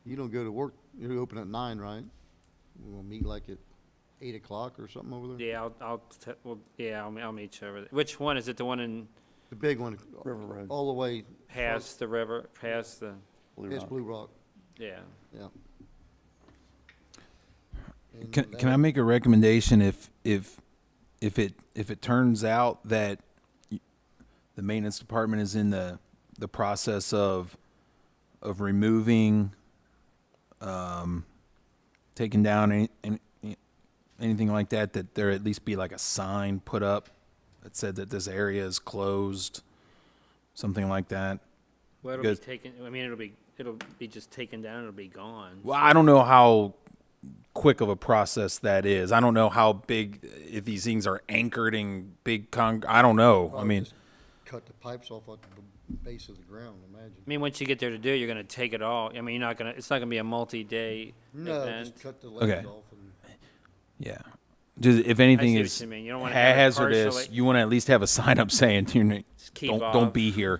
You don't go to work, you open at 9, right? We'll meet like at 8 o'clock or something over there? Yeah, I'll meet you over there. Which one? Is it the one in The big one, River Road. all the way past the river, past the, Blue past Rock. Blue Rock, yeah. yeah. And Can I make a recommendation if it turns out that the maintenance department is in the process of removing, taking down anything like that, that there at least be like a sign put up that said that this area is closed, something like that? Well, it'll be Good. taken, I mean, it'll be just taken down, it'll be gone. Well, I don't know how quick of a process that is. I don't know how big, if these things are anchored in big I don't know. I probably mean, just cut the pipes off at the base of the ground, imagine. I mean, once you get there to do it, you're gonna take it all. I mean, it's not gonna be a multi-day No, event. just cut the legs Okay. off and. yeah. Just if anything I see what is you mean. You don't wanna have it hazardous, partially- you want to at least have a sign up saying, Just keep don't off. be here.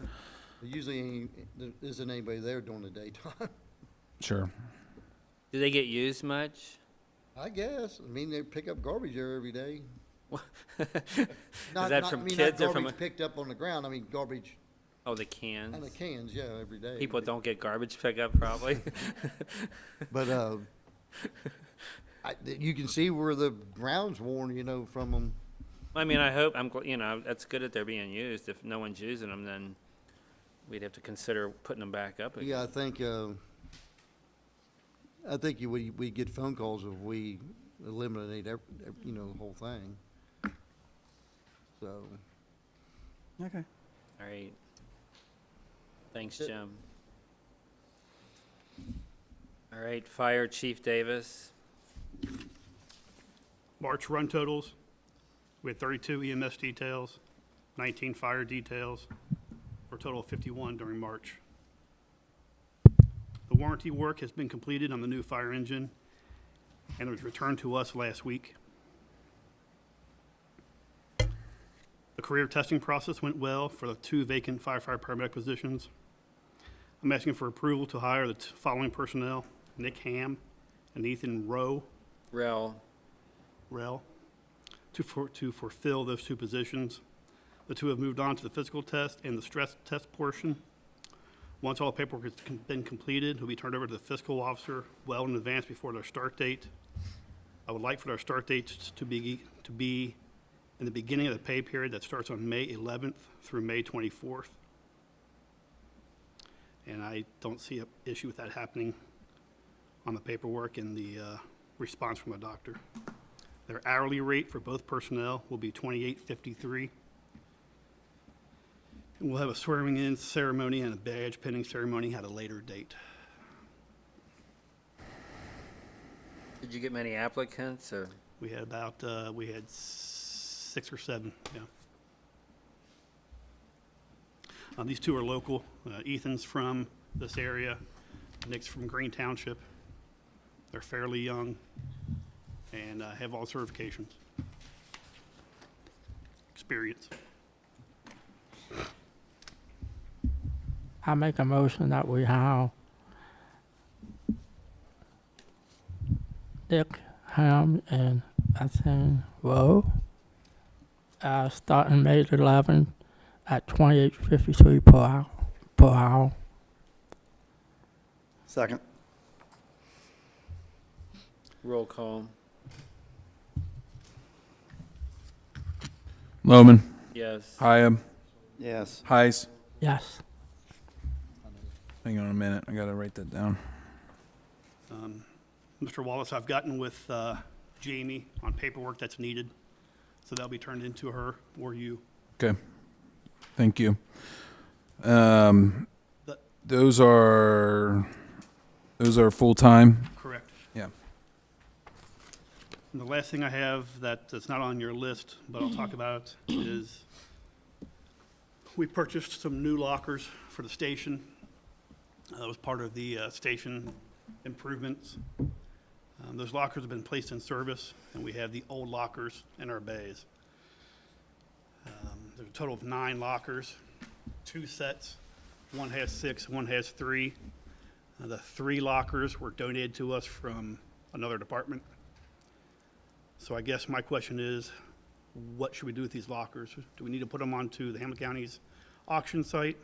Usually, there isn't anybody there during the daytime. Sure. Do they get used much? I guess. I mean, they pick up garbage there every day. Is that from kids or not from? garbage picked up on the ground. I mean, garbage Oh, the out cans. of cans. Yeah, every day. People don't get garbage pickup probably. But you can see where the ground's worn, from them. I mean, I hope that's good that they're being used. If no one's using them, then we'd have to consider putting them back up again. Yeah, I think we get phone calls if we eliminate the whole thing. So. Okay. All right. Thanks, That's it. Jim. All right, Fire Chief Davis. March run totals, we had 32 EMS details, 19 fire details, for a total of 51 during March. The warranty work has been completed on the new fire engine, and it was returned to us last week. The career testing process went well for the 2 vacant firefighter paramedic positions. I'm asking for approval to hire the following personnel: Nick Ham and Ethan Rowe Rel. to fulfill those two positions. The two have moved on to the physical test and the stress test portion. Once all paperwork has been completed, it will be turned over to the fiscal officer well in advance before their start date. I would like for their start dates to be in the beginning of the pay period that starts on May 11th through May 24th. And I don't see an issue with that happening on the paperwork and the response from the doctor. Their hourly rate for both personnel will be $28.53. And we'll have a swearing-in ceremony and a badge pinning ceremony at a later date. Did you get many applicants, or? We had about, we had 6 or 7, yeah. These two are local. Ethan's from this area, Nick's from Green Township. They're fairly young and have all certifications. Experience. I make a motion that we hire Dick Ham and Ethan Rowe, starting May 11th at $28.53 per hour. Second. Roll call. Loman, Yes. Hyam, Yes. Heis. Yes. Hang on a minute, I gotta write that down. Mr. Wallace, I've gotten with Jamie on paperwork that's needed, so that'll be turned into her or you. Okay, thank you. The- Those are full-time? Correct. Yeah. And the last thing I have that's not on your list, but I'll talk about is we purchased some new lockers for the station. That was part of the station improvements. Those lockers have been placed in service, and we have the old lockers in our bays. There's a total of 9 lockers, 2 sets. One has 6, one has 3. The 3 lockers were donated to us from another department. So I guess my question is, what should we do with these lockers? Do we need to put them onto the Hamilton County's auction site?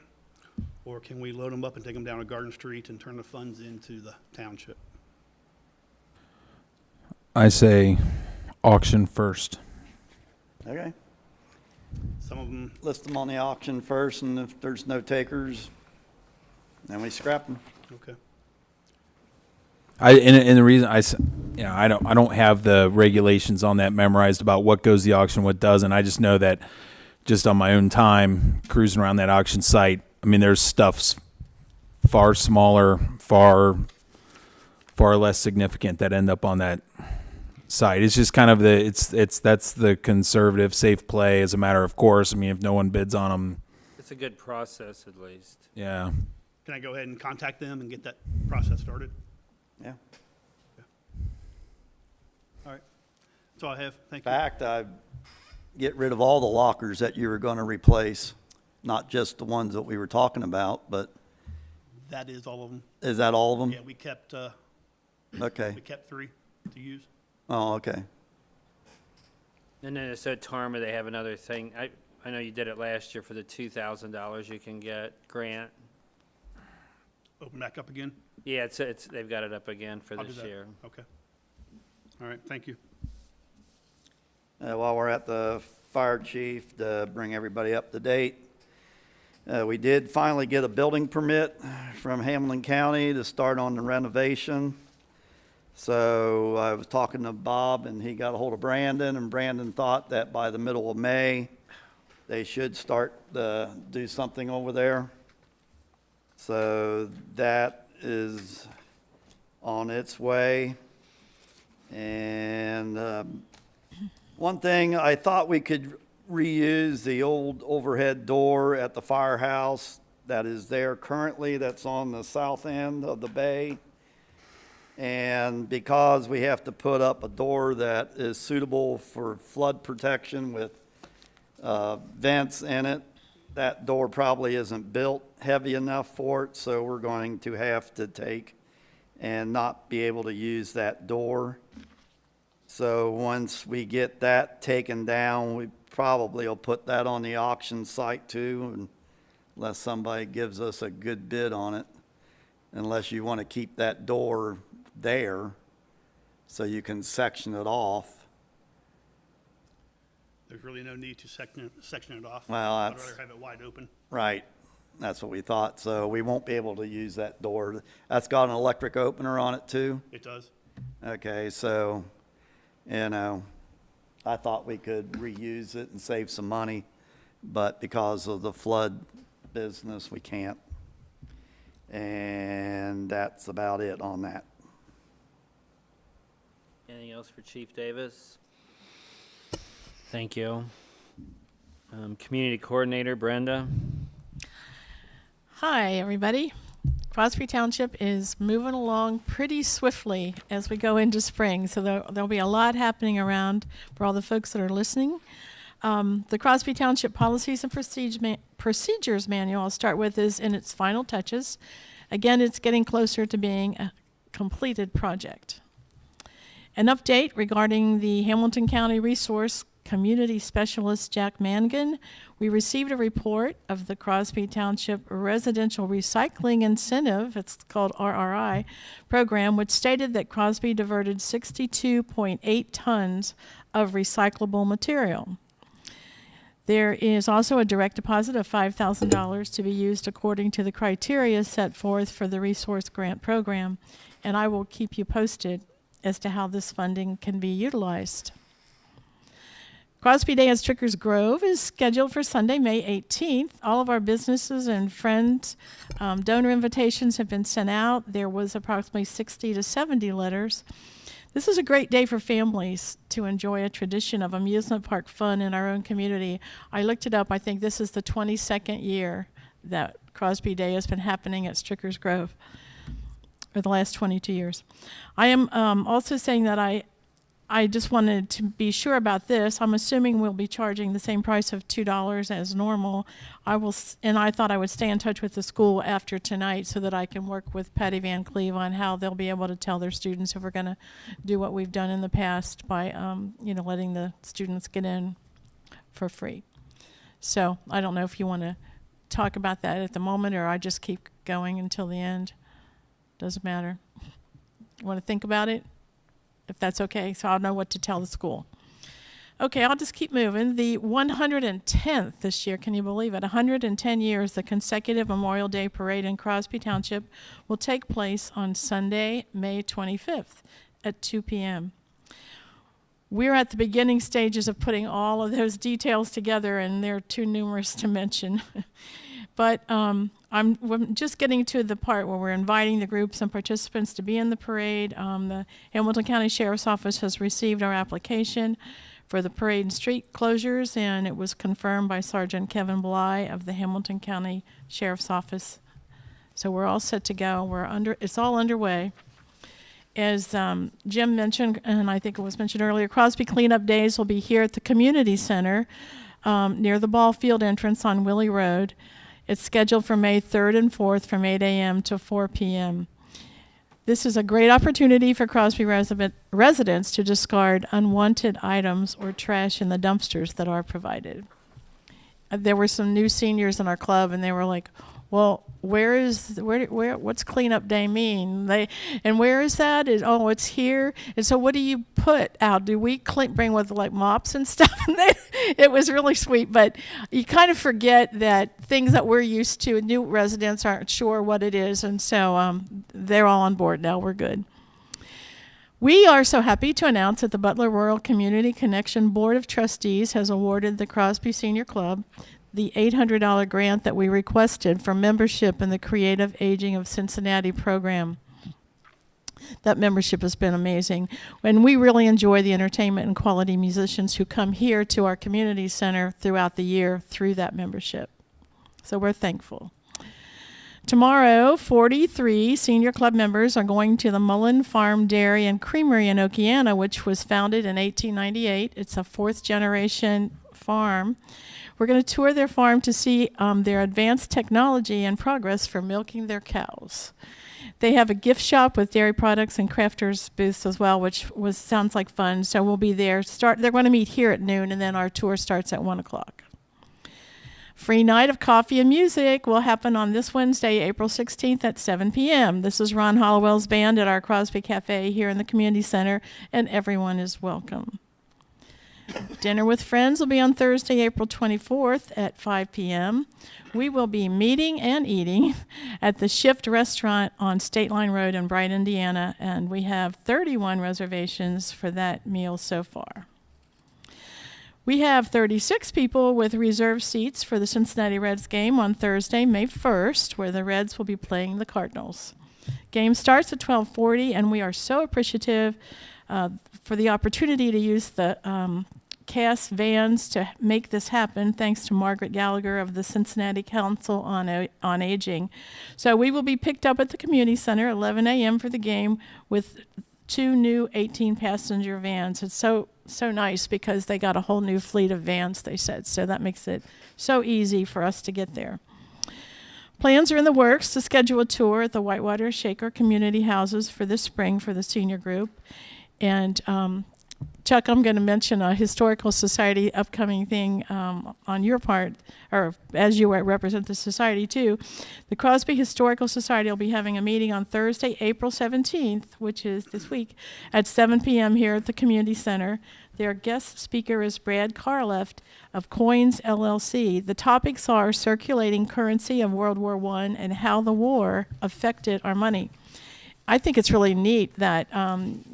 Or can we load them up and take them down to Garden Street and turn the funds into the township? I say auction first. Okay. Some of them, List them on the auction first, and if there's no takers, then we scrap them. okay. And the reason I don't have the regulations on that memorized about what goes to the auction, what doesn't. I just know that just on my own time cruising around that auction site, I mean, there's stuff's far smaller, far less significant that end up on that site. It's just kind of that's the conservative, safe play as a matter of course. I mean, if no one bids on them, It's a good process, at least. yeah. Can I go ahead and contact them and get that process started? Yeah. All right. That's all I have. Thank In you. fact, I get rid of all the lockers that you were going to replace, not just the ones that we were talking about, but That is all of them. is that all of them? Yeah, we kept Okay. 3 to use. Oh, okay. And then so at Tarma, they have another thing. I know you did it last year for the $2,000 you can get grant. Open back up again? Yeah, it's they've got it up again for I'll do this that. year. Okay. All right, thank you. While we're at the fire chief, to bring everybody up to date, we did finally get a building permit from Hamilton County to start on the renovation. So I was talking to Bob, and he got a hold of Brandon, and Brandon thought that by the middle of May, they should start to do something over there. So that is on its way. And one thing, I thought we could reuse the old overhead door at the firehouse that is there currently, that's on the south end of the bay. And because we have to put up a door that is suitable for flood protection with vents in it, that door probably isn't built heavy enough for it, so we're going to have to take and not be able to use that door. So once we get that taken down, we probably will put that on the auction site too, unless somebody gives us a good bid on it. Unless you want to keep that door there so you can section it off. There's really no need to section it off. Well, I'd that's- rather have it wide open. Right, that's what we thought. So we won't be able to use that door. That's got an electric opener on it too? It does. Okay, so, you know, I thought we could reuse it and save some money, but because of the flood business, we can't. And that's about it on that. Anything else for Chief Davis? Thank you. Community Coordinator Brenda. Hi, everybody. Crosby Township is moving along pretty swiftly as we go into spring, so there'll be a lot happening around for all the folks that are listening. The Crosby Township Policies and Procedures Manual, I'll start with, is in its final touches. Again, it's getting closer to being a completed project. An update regarding the Hamilton County Resource Community Specialist Jack Mangan. We received a report of the Crosby Township Residential Recycling Incentive, it's called RRI, program, which stated that Crosby diverted 62.8 tons of recyclable material. There is also a direct deposit of $5,000 to be used according to the criteria set forth for the Resource Grant Program, and I will keep you posted as to how this funding can be utilized. Crosby Day at Strickers Grove is scheduled for Sunday, May 18th. All of our businesses and friends, donor invitations have been sent out. There was approximately 60 to 70 letters. This is a great day for families to enjoy a tradition of amusement park fun in our own community. I looked it up. I think this is the 22nd year that Crosby Day has been happening at Strickers Grove, or the last 22 years. I am also saying that I just wanted to be sure about this. I'm assuming we'll be charging the same price of $2 as normal. And I thought I would stay in touch with the school after tonight so that I can work with Patty Van Cleve on how they'll be able to tell their students if we're going to do what we've done in the past by, letting the students get in for free. So I don't know if you want to talk about that at the moment, or I just keep going until the end. Doesn't matter. You want to think about it? If that's okay, so I'll know what to tell the school. Okay, I'll just keep moving. The 110th this year, can you believe it? 110 years, the consecutive Memorial Day Parade in Crosby Township will take place on Sunday, May 25th at 2 p.m. We're at the beginning stages of putting all of those details together, and they're too numerous to mention. But I'm just getting to the part where we're inviting the groups and participants to be in the parade. The Hamilton County Sheriff's Office has received our application for the parade and street closures, and it was confirmed by Sergeant Kevin Bly of the Hamilton County Sheriff's Office. So we're all set to go. It's all underway. As Jim mentioned, and I think it was mentioned earlier, Crosby Cleanup Days will be here at the Community Center near the ball field entrance on Willie Road. It's scheduled for May 3rd and 4th from 8 a.m. to 4 p.m. This is a great opportunity for Crosby residents to discard unwanted items or trash in the dumpsters that are provided. There were some new seniors in our club, and they were like, well, what's cleanup day mean? And where is that? It's here. And so what do you put out? Do we bring with like mops and stuff? And it was really sweet, but you kind of forget that things that we're used to, new residents aren't sure what it is. And so they're all on board now. We're good. We are so happy to announce that the Butler Rural Community Connection Board of Trustees has awarded the Crosby Senior Club the $800 grant that we requested for membership in the Creative Aging of Cincinnati program. That membership has been amazing. And we really enjoy the entertainment and quality musicians who come here to our community center throughout the year through that membership. So we're thankful. Tomorrow, 43 senior club members are going to the Mullen Farm Dairy and Creamery in Okeana, which was founded in 1898. It's a fourth-generation farm. We're going to tour their farm to see their advanced technology and progress for milking their cows. They have a gift shop with dairy products and crafters booths as well, which sounds like fun. So we'll be there. They're going to meet here at noon, and then our tour starts at 1 o'clock. Free night of coffee and music will happen on this Wednesday, April 16th at 7 p.m. This is Ron Hollowell's band at our Crosby Cafe here in the community center, and everyone is welcome. Dinner with Friends will be on Thursday, April 24th at 5 p.m. We will be meeting and eating at the Shift Restaurant on State Line Road in Bright, Indiana, and we have 31 reservations for that meal so far. We have 36 people with reserved seats for the Cincinnati Reds game on Thursday, May 1st, where the Reds will be playing the Cardinals. Game starts at 12:40, and we are so appreciative for the opportunity to use the CAS vans to make this happen, thanks to Margaret Gallagher of the Cincinnati Council on Aging. So we will be picked up at the community center 11 a.m. for the game with 2 new 18-passenger vans. It's so nice because they got a whole new fleet of vans, they said, so that makes it so easy for us to get there. Plans are in the works to schedule a tour at the Whitewater Shaker community houses for this spring for the senior group. And Chuck, I'm going to mention a Historical Society upcoming thing on your part, or as you represent the society too. The Crosby Historical Society will be having a meeting on Thursday, April 17th, which is this week, at 7 p.m. here at the Community Center. Their guest speaker is Brad Carleft of Coins LLC. The topics are circulating currency of World War I and how the war affected our money. I think it's really neat that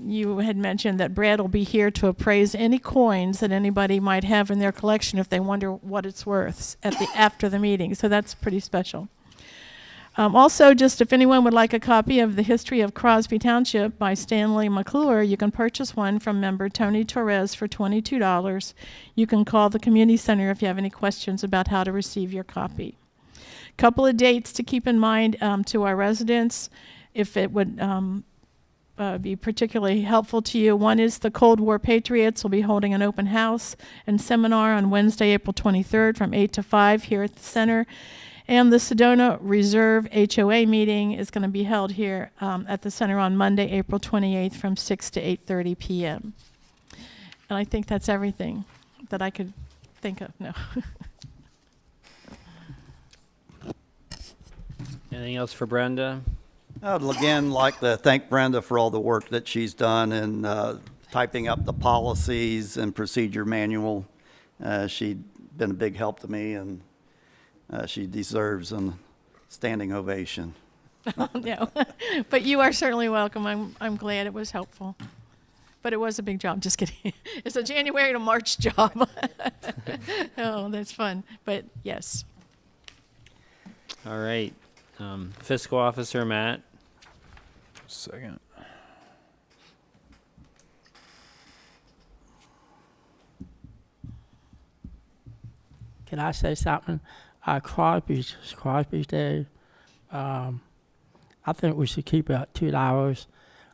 you had mentioned that Brad will be here to appraise any coins that anybody might have in their collection if they wonder what it's worth after the meeting. So that's pretty special. Also, just if anyone would like a copy of The History of Crosby Township by Stanley McClure, you can purchase one from member Tony Torres for $22. You can call the community center if you have any questions about how to receive your copy. Couple of dates to keep in mind to our residents, if it would be particularly helpful to you. One is the Cold War Patriots will be holding an open house and seminar on Wednesday, April 23rd from 8 to 5 here at the center. And the Sedona Reserve HOA meeting is going to be held here at the center on Monday, April 28th from 6 to 8:30 p.m. And I think that's everything that I could think of. No. Anything else for Brenda? I'd again like to thank Brenda for all the work that she's done in typing up the policies and procedure manual. She's been a big help to me, and she deserves a standing ovation. Oh, no, but you are certainly welcome. I'm glad it was helpful. But it was a big job, just kidding. It's a January to March job. Oh, that's fun, but yes. All right. Fiscal Officer Matt. Second. Can I say something? Crosby's Day. I think we should keep it at $2,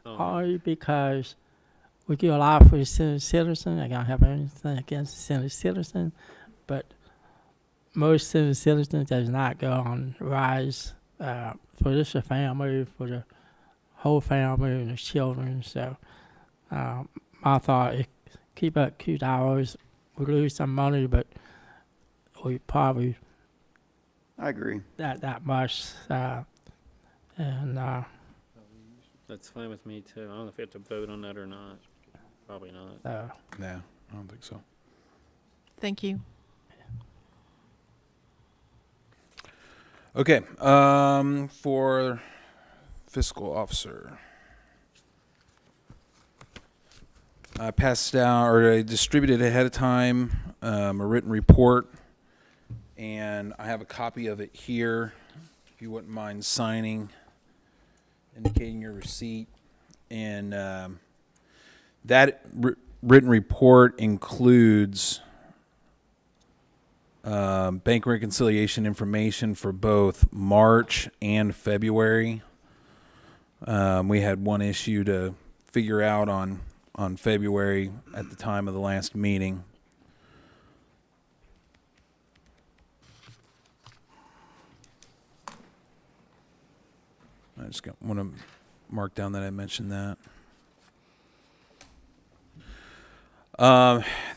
only because we get a lot for the senior citizen. I don't have anything against the senior citizen, but most senior citizens does not go on rise for this family, for the whole family and the children. So I thought keep it at $2. We lose some money, but we probably I agree. that much. And That's fine with me too. I don't know if we have to vote on that or not. Probably not. Yeah, I don't think so. Thank you. Okay, for fiscal officer. I passed out, or I distributed ahead of time, a written report, and I have a copy of it here, if you wouldn't mind signing, indicating your receipt. And that written report includes bank reconciliation information for both March and February. We had one issue to figure out on February at the time of the last meeting. I just want to mark down that I mentioned that.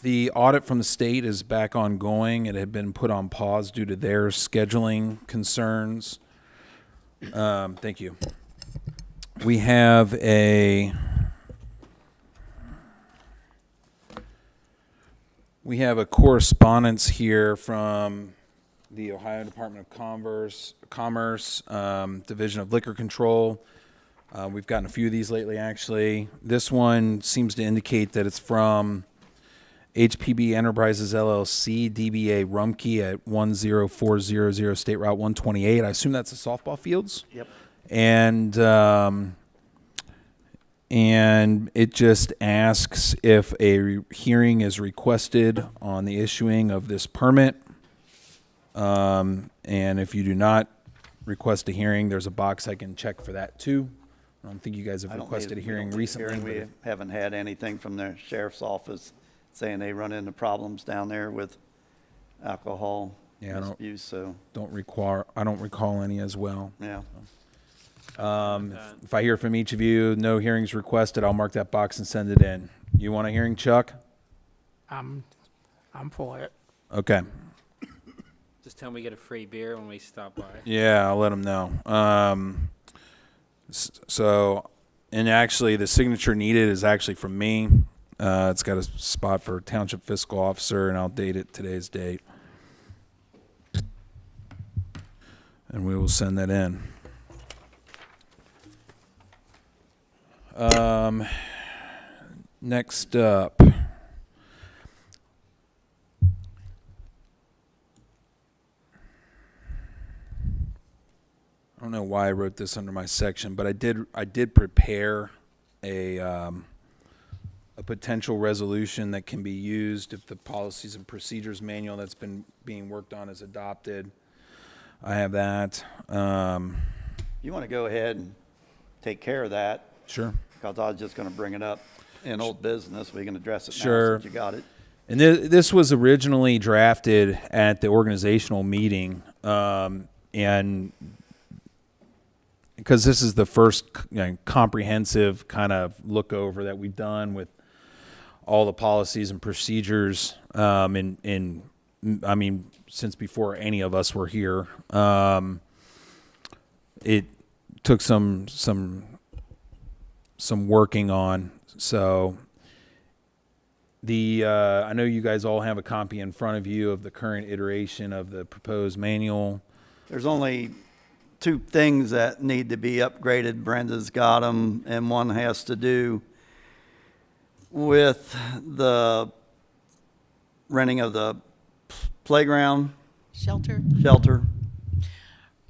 The audit from the state is back ongoing. It had been put on pause due to their scheduling concerns. Thank you. We have a correspondence here from the Ohio Department of Commerce, Division of Liquor Control. We've gotten a few of these lately, actually. This one seems to indicate that it's from HPB Enterprises LLC, DBA Rumkey at 10400 State Route 128. I assume that's the softball fields? Yep. And it just asks if a hearing is requested on the issuing of this permit. And if you do not request a hearing, there's a box I can check for that too. I don't think you guys have I don't requested a need- we hearing don't need a recently. hearing. but We if- haven't had anything from the sheriff's office saying they run into problems down there with alcohol Yeah, I don't- misuse, so, I don't recall any as well. yeah. If I hear from each of you, no hearings requested, I'll mark that box and send it in. You want a hearing, Chuck? I'm for it. Okay. Just tell them we get a free beer when we stop by. Yeah, I'll let them know. So, and actually, the signature needed is actually from me. It's got a spot for Township Fiscal Officer, and I'll date it today's date. And we will send that in. Next up. I don't know why I wrote this under my section, but I did prepare a potential resolution that can be used if the policies and procedures manual that's been being worked on is adopted. I have that. You want to go ahead and take care of that, Sure. because I was just going to bring it up in old business. We can address it now Sure. since you got it. And this was originally drafted at the organizational meeting, and because this is the first comprehensive kind of look over that we've done with all the policies and procedures, I mean, since before any of us were here. It took some working on. So I know you guys all have a copy in front of you of the current iteration of the proposed manual. There's only two things that need to be upgraded. Brenda's got them, and one has to do with the renting of the playground Shelter. shelter.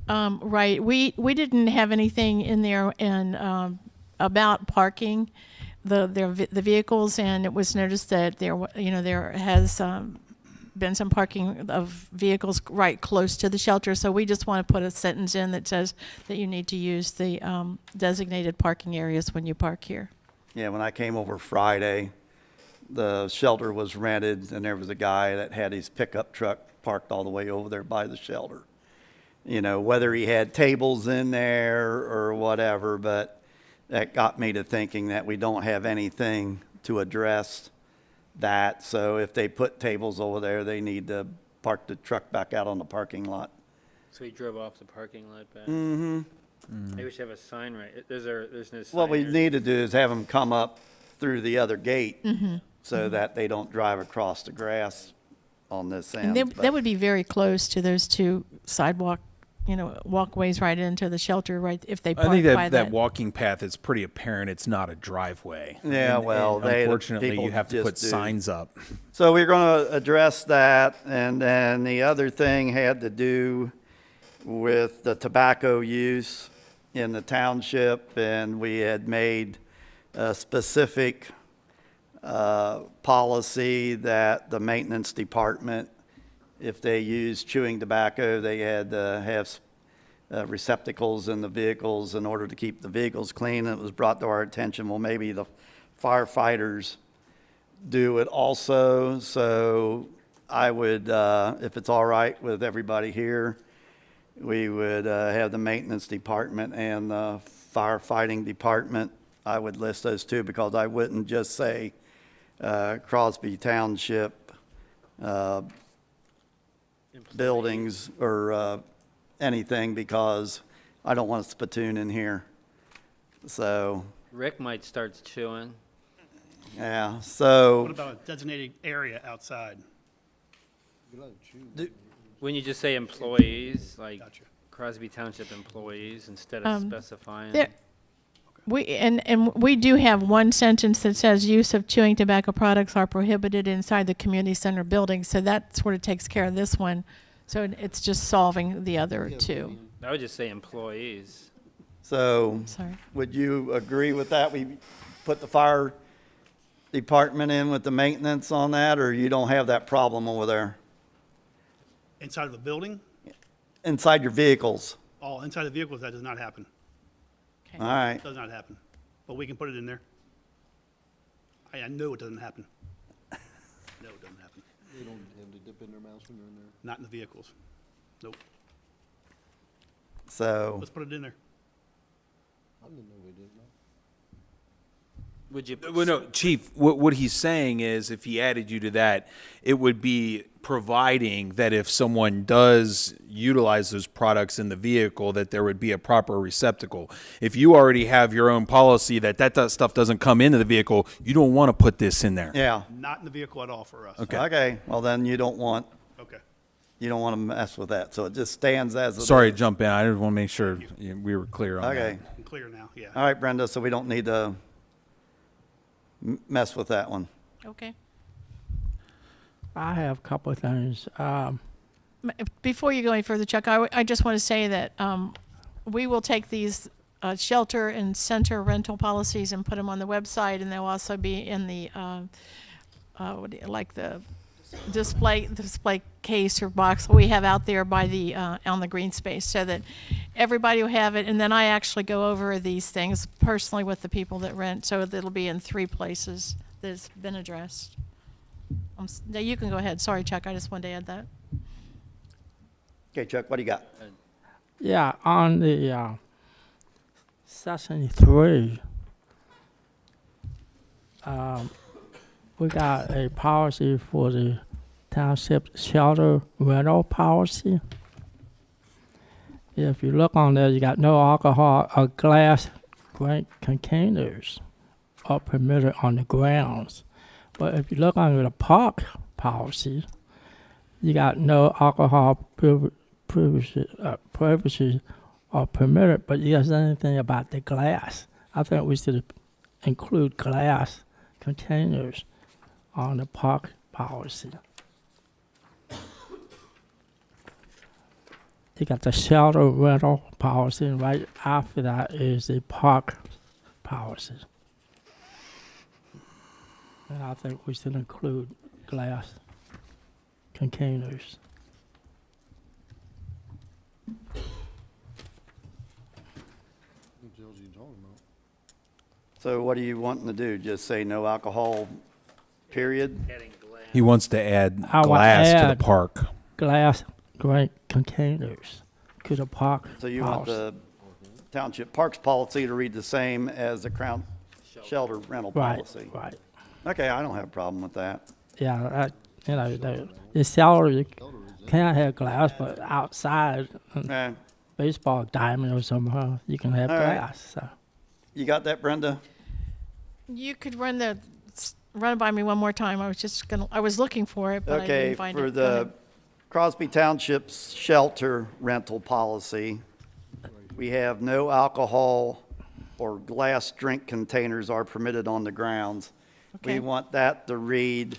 Right. We didn't have anything in there about parking the vehicles, and it was noticed that there has been some parking of vehicles right close to the shelter. So we just want to put a sentence in that says that you need to use the designated parking areas when you park here. Yeah, when I came over Friday, the shelter was rented, and there was a guy that had his pickup truck parked all the way over there by the shelter. You know, whether he had tables in there or whatever, but that got me to thinking that we don't have anything to address that. So if they put tables over there, they need to park the truck back out on the parking lot. So he drove off the parking lot back. Mm-hmm. Maybe we should have a sign right. There's no sign. What we there. need to do is have them come up through the other gate so that they don't drive across the grass on this end. And that would be very close to those two sidewalk, walkways right into the shelter, right, if they I park think by that walking path is pretty apparent. It's not a driveway. Yeah, well, unfortunately, people you have to just put do. signs up. So we're going to address that, and then the other thing had to do with the tobacco use in the township, and we had made a specific policy that the maintenance department, if they use chewing tobacco, they had to have receptacles in the vehicles in order to keep the vehicles clean. And it was brought to our attention, well, maybe the firefighters do it also. So I would, if it's all right with everybody here, we would have the maintenance department and the firefighting department. I would list those two because I wouldn't just say Crosby Township buildings or anything, because I don't want a spittoon in here. So, Rick might start chewing. yeah, so. What about a designated area outside? When you just say employees, like Gotcha. Crosby Township employees, instead of Um, specifying. there- And we do have one sentence that says use of chewing tobacco products are prohibited inside the community center building, so that sort of takes care of this one. So it's just solving the other two. I would just say employees. So, Sorry. would you agree with that? We put the fire department in with the maintenance on that, or you don't have that problem over there? Inside of a building? Inside your vehicles? Oh, inside the vehicles, that does not happen. All right, Does not happen. But we can put it in there. I know it doesn't happen. No, it doesn't happen. They don't have to dip in their mouths when they're in there. Not in the vehicles. Nope. so, Let's put it in there. I didn't know we did, no. Would you? Well, no, Chief, what he's saying is if he added you to that, it would be providing that if someone does utilize those products in the vehicle, that there would be a proper receptacle. If you already have your own policy that stuff doesn't come into the vehicle, you don't want to put this in there. yeah. Not in the vehicle at all for us. Okay. Okay, well then you don't want Okay. to mess with that, so it just stands as. Sorry to jump in. I just want to make sure we were clear on Okay, I'm clear now, yeah. all right, Brenda, so we don't need to mess with that one. Okay. I have a couple of things. Before you go any further, Chuck, I just want to say that we will take these shelter and center rental policies and put them on the website, and they'll also be in the the display case or box we have out there by the on the green space, so that everybody will have it. And then I actually go over these things personally with the people that rent, so that it'll be in 3 places that's been addressed. Now you can go ahead. Sorry, Chuck. I just wanted to add that. Okay, Chuck, what do you got? Yeah, on the section 3, we got a policy for the township shelter rental policy. If you look on there, you got no alcohol or glass drink containers are permitted on the grounds. But if you look under the park policy, you got no alcohol privileges are permitted, but you got anything about the glass. I think we should include glass containers on the park policy. You got the shelter rental policy, and right after that is the park policy. And I think we should include glass containers. What the hell's you talking about? So what are you wanting to do? Just say no alcohol, period? He wants to add I want to glass to add- the park. Glass drink containers to the park So you want policy. the township parks policy to read the same as the crown shelter rental Right, policy? right. Okay, I don't have a problem with that. Yeah, the salary can't have glass, but outside, Eh, baseball diamond or somewhere, you can have All right. glass. So. You got that, Brenda? You could run it by me one more time. I was looking for it, but I Okay, didn't find it. for Go the ahead. Crosby Township's shelter rental policy, we have no alcohol or glass drink containers are permitted on the grounds. Okay. We want that to read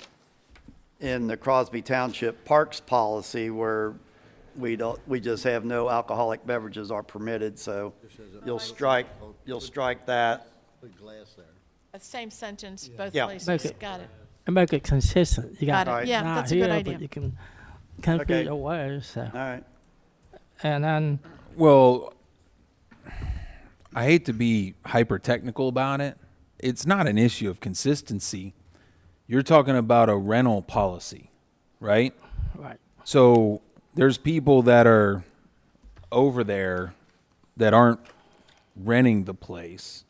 in the Crosby Township Parks policy where we just have no alcoholic beverages are permitted, so you'll strike that. Put glass there. Same sentence, both Yeah. places. Make it- Got it. And make it consistent. You got Got it. Alright. Yeah, not that's a good here, idea. but you can be Okay. away. So. All right. And then Well, I hate to be hyper technical about it. It's not an issue of consistency. You're talking about a rental policy, right? right. So there's people that are over there that aren't renting the place.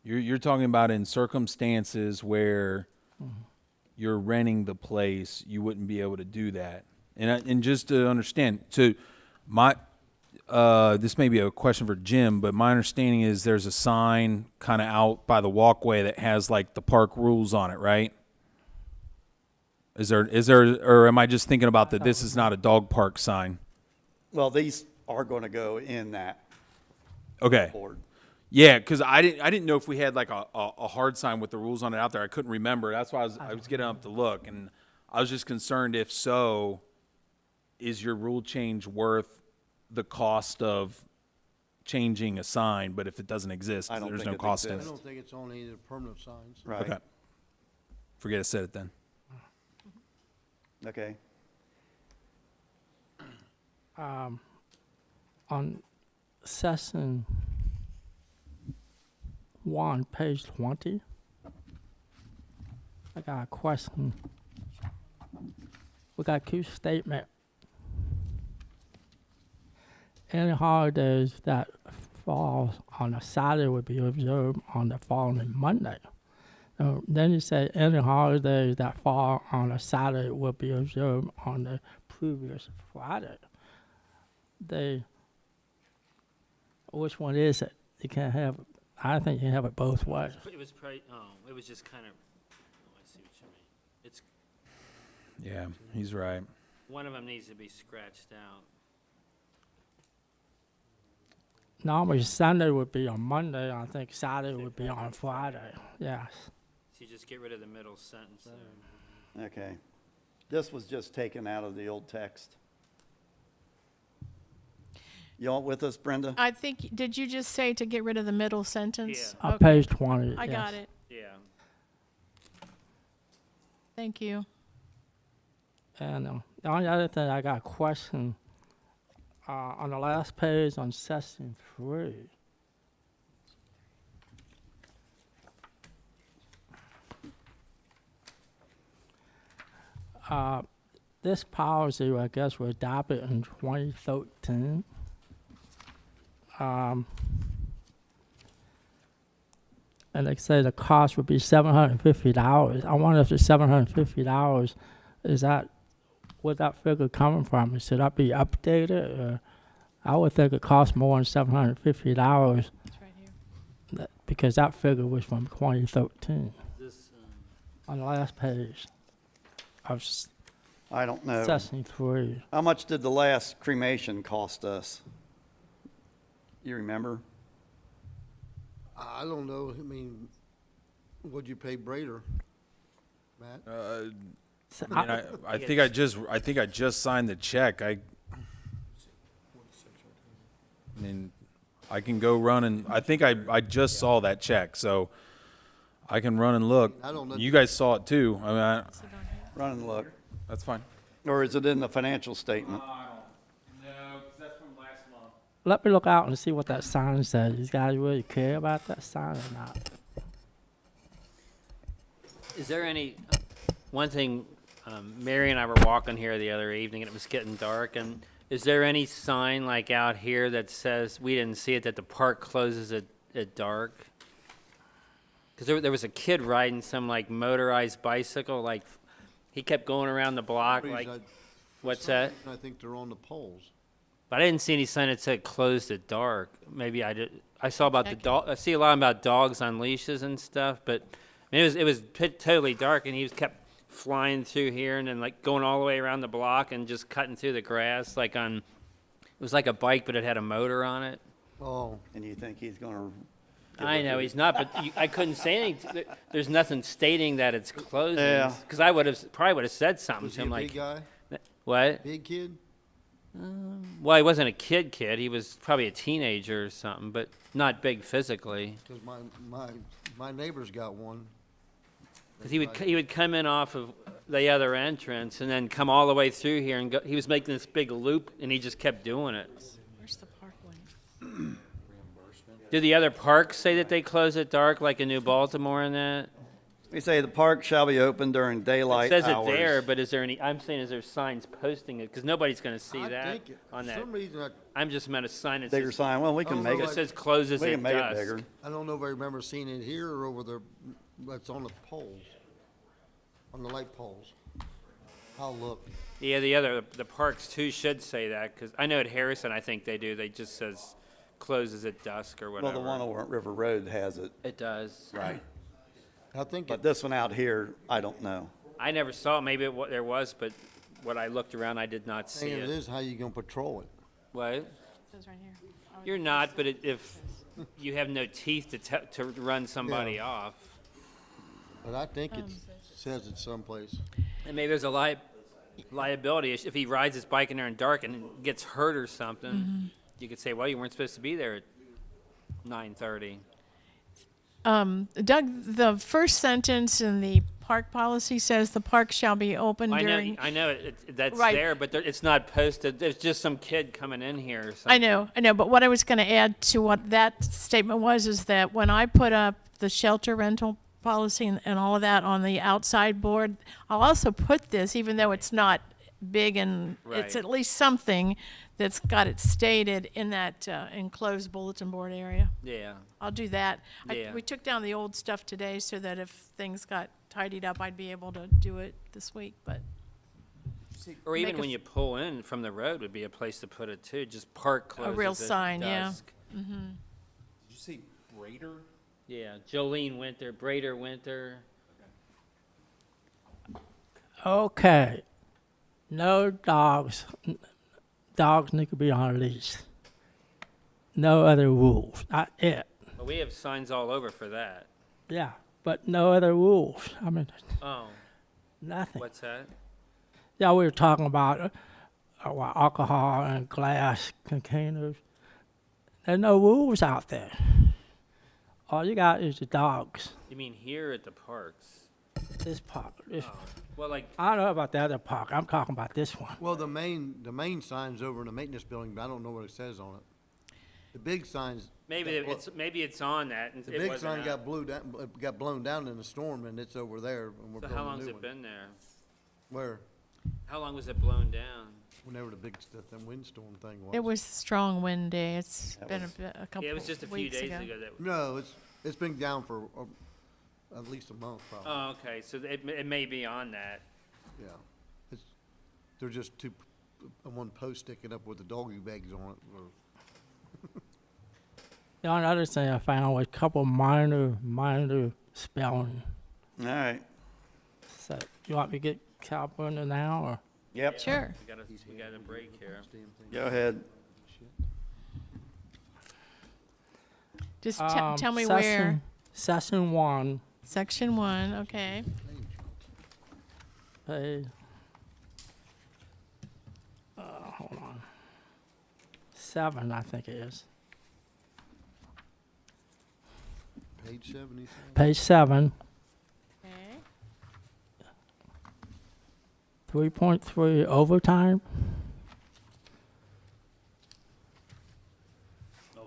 You're talking about in circumstances where you're renting the place, you wouldn't be able to do that. And just to understand, so this may be a question for Jim, but my understanding is there's a sign kind of out by the walkway that has like the park rules on it, right? Is there, or am I just thinking about that this is not a dog park sign? Well, these are going to go in that Okay. board. Yeah, because I didn't know if we had like a hard sign with the rules on it out there. I couldn't remember. That's why I was getting up to look, and I was just concerned if so, is your rule change worth the cost of changing a sign? But if it doesn't exist, I don't there's think no it cost in I it. exists. don't think it's on any of the permanent signs. Right. Okay. Forget I said it then. Okay. On session 1, page 20, I got a question. We got a key statement. Any holidays that fall on a Saturday would be observed on the following Monday. Then you say any holidays that fall on a Saturday will be observed on the previous Friday. Which one is it? You can't have, I think you can have it both ways. It was probably, it was just kind of, I see what you mean. It's, Yeah, he's right. one of them needs to be scratched out. Normally Sunday would be on Monday. I think Saturday would be on Friday. Yes. So you just get rid of the middle sentence there. Okay. This was just taken out of the old text. You all with us, Brenda? I think, did you just say to get rid of the middle sentence? Yeah. On Okay. page 20. I yes. got it. Yeah. Thank you. And the only other thing I got a question on the last page on session 3. This policy, I guess, was adopted in 2013. And they say the cost would be $750. I wonder if the $750 is that where that figure coming from? Should that be updated? Or I would think it costs more than $750 It's right here. because that figure was from 2013 This, on the last page of I don't know. session 3. How much did the last cremation cost us? You remember? I don't know, I mean, what'd you pay Brader, Matt? So I mean, I think I just signed the check. I mean, I can go run and I think I just saw that check, so I can run and look. I don't know. You guys saw it too. I mean, Run and look. that's fine. Or is it in the financial statement? No, that's from last month. let me look out and see what that sign says. You guys really care about that sign or not? is there any, one thing, Mary and I were walking here the other evening and it was getting dark, and is there any sign like out here that says, we didn't see it, that the park closes at dark? Because there was a kid riding some like motorized bicycle, like he kept going around the block, like, what's that? I think they're on the poles. But I didn't see any sign that said closed at dark. Maybe I did. I saw about the Check it. dog. I see a lot about dogs on leashes and stuff. But I mean, it was totally dark, and he was kept flying through here and then like going all the way around the block and just cutting through the grass like on. It was like a bike, but it had a motor on it. Oh, And you think he's gonna? I know he's not, but I couldn't say anything. There's nothing stating that it's closing. Yeah. Because I probably would have said something was to he a him big like, guy, what? big kid? Well, he wasn't a kid. He was probably a teenager or something, but not big physically. Cause my neighbor's got one. Because he would come in off of the other entrance and then come all the way through here and go. He was making this big loop, and he just kept doing it. Where's the parkway? Do the other parks say that they close at dark, like in New Baltimore and that? We say the park shall be open during It daylight says hours. it there, but is there any, I'm saying, is there signs posting it? Because nobody's going to see I that think, on for that. some reason, I'm just meant a sign that Bigger says, sign, well, we can Oh, make it it, says closes we at can make it dusk. bigger. I don't know if I remember seeing it here or over there, that's on the poles, on the light poles. I'll look. Yeah, the parks too should say that, because I know at Harrison, I think they do. They just says closes at dusk or Well, whatever. the one over at River Road has it, It does. right. I think But it, this one out here, I don't know. I never saw it. Maybe there was, but when I looked around, I did not see thing it it. is, how you gonna patrol it? What? Says right here. You're not, but if you have no teeth to run somebody off, But I think it says it someplace. and maybe there's a liability if he rides his bike in there in dark and gets hurt or something. You could say, well, you weren't supposed to be there at 9:30. Doug, the first sentence in the park policy says the park shall be open during. I know that's Right. there, but it's not posted. There's just some kid coming in here or something. I know, but what I was going to add to what that statement was is that when I put up the shelter rental policy and all of that on the outside board, I'll also put this, even though it's not big and it's Right. at least something that's got it stated in that enclosed bulletin board area. Yeah. I'll do that. Yeah. We took down the old stuff today so that if things got tidied up, I'd be able to do it this week, but. Or even Make a when you pull in from the road would be a place to put it too. Just park closes real at sign, yeah. dusk. Did you say Raider? Yeah. Jolene Winter, Brader Winter. Okay. No dogs. Dogs need to be on a leash. No other rules. Not it. Well, we have signs all over for that. Yeah, but no other rules. I mean, Oh, nothing. what's that? Yeah, we were talking about alcohol and glass containers. There's no rules out there. All you got is the dogs. You mean here at the parks? This park. This, Well, like, I don't know about the other park. I'm talking about this one. Well, the main sign's over in the maintenance building, but I don't know what it says on it. The big signs. maybe got it's on that. And The it big wasn't sign out. got blown down in the storm, and it's over there, and we're So building how a long's new it one. been there? Where? How long was it blown down? Whenever the big stuff, that windstorm thing was. It was a strong wind day. It's That been was- a couple Yeah, it was just a few weeks days ago. ago that. No, it's been down for at least a month, probably. Oh, okay. So it may be on that. Yeah. They're just one post sticking up with the doggy bags on it. The only other thing I found was a couple minor spelling. All right, So you want me to get California now or? yep, Sure. We got a break here. go ahead. Just tell me where. Session 1, Section 1, okay. page. Hold on. 7, I think it is. Page 77. Page 7, Okay. 3.3 overtime.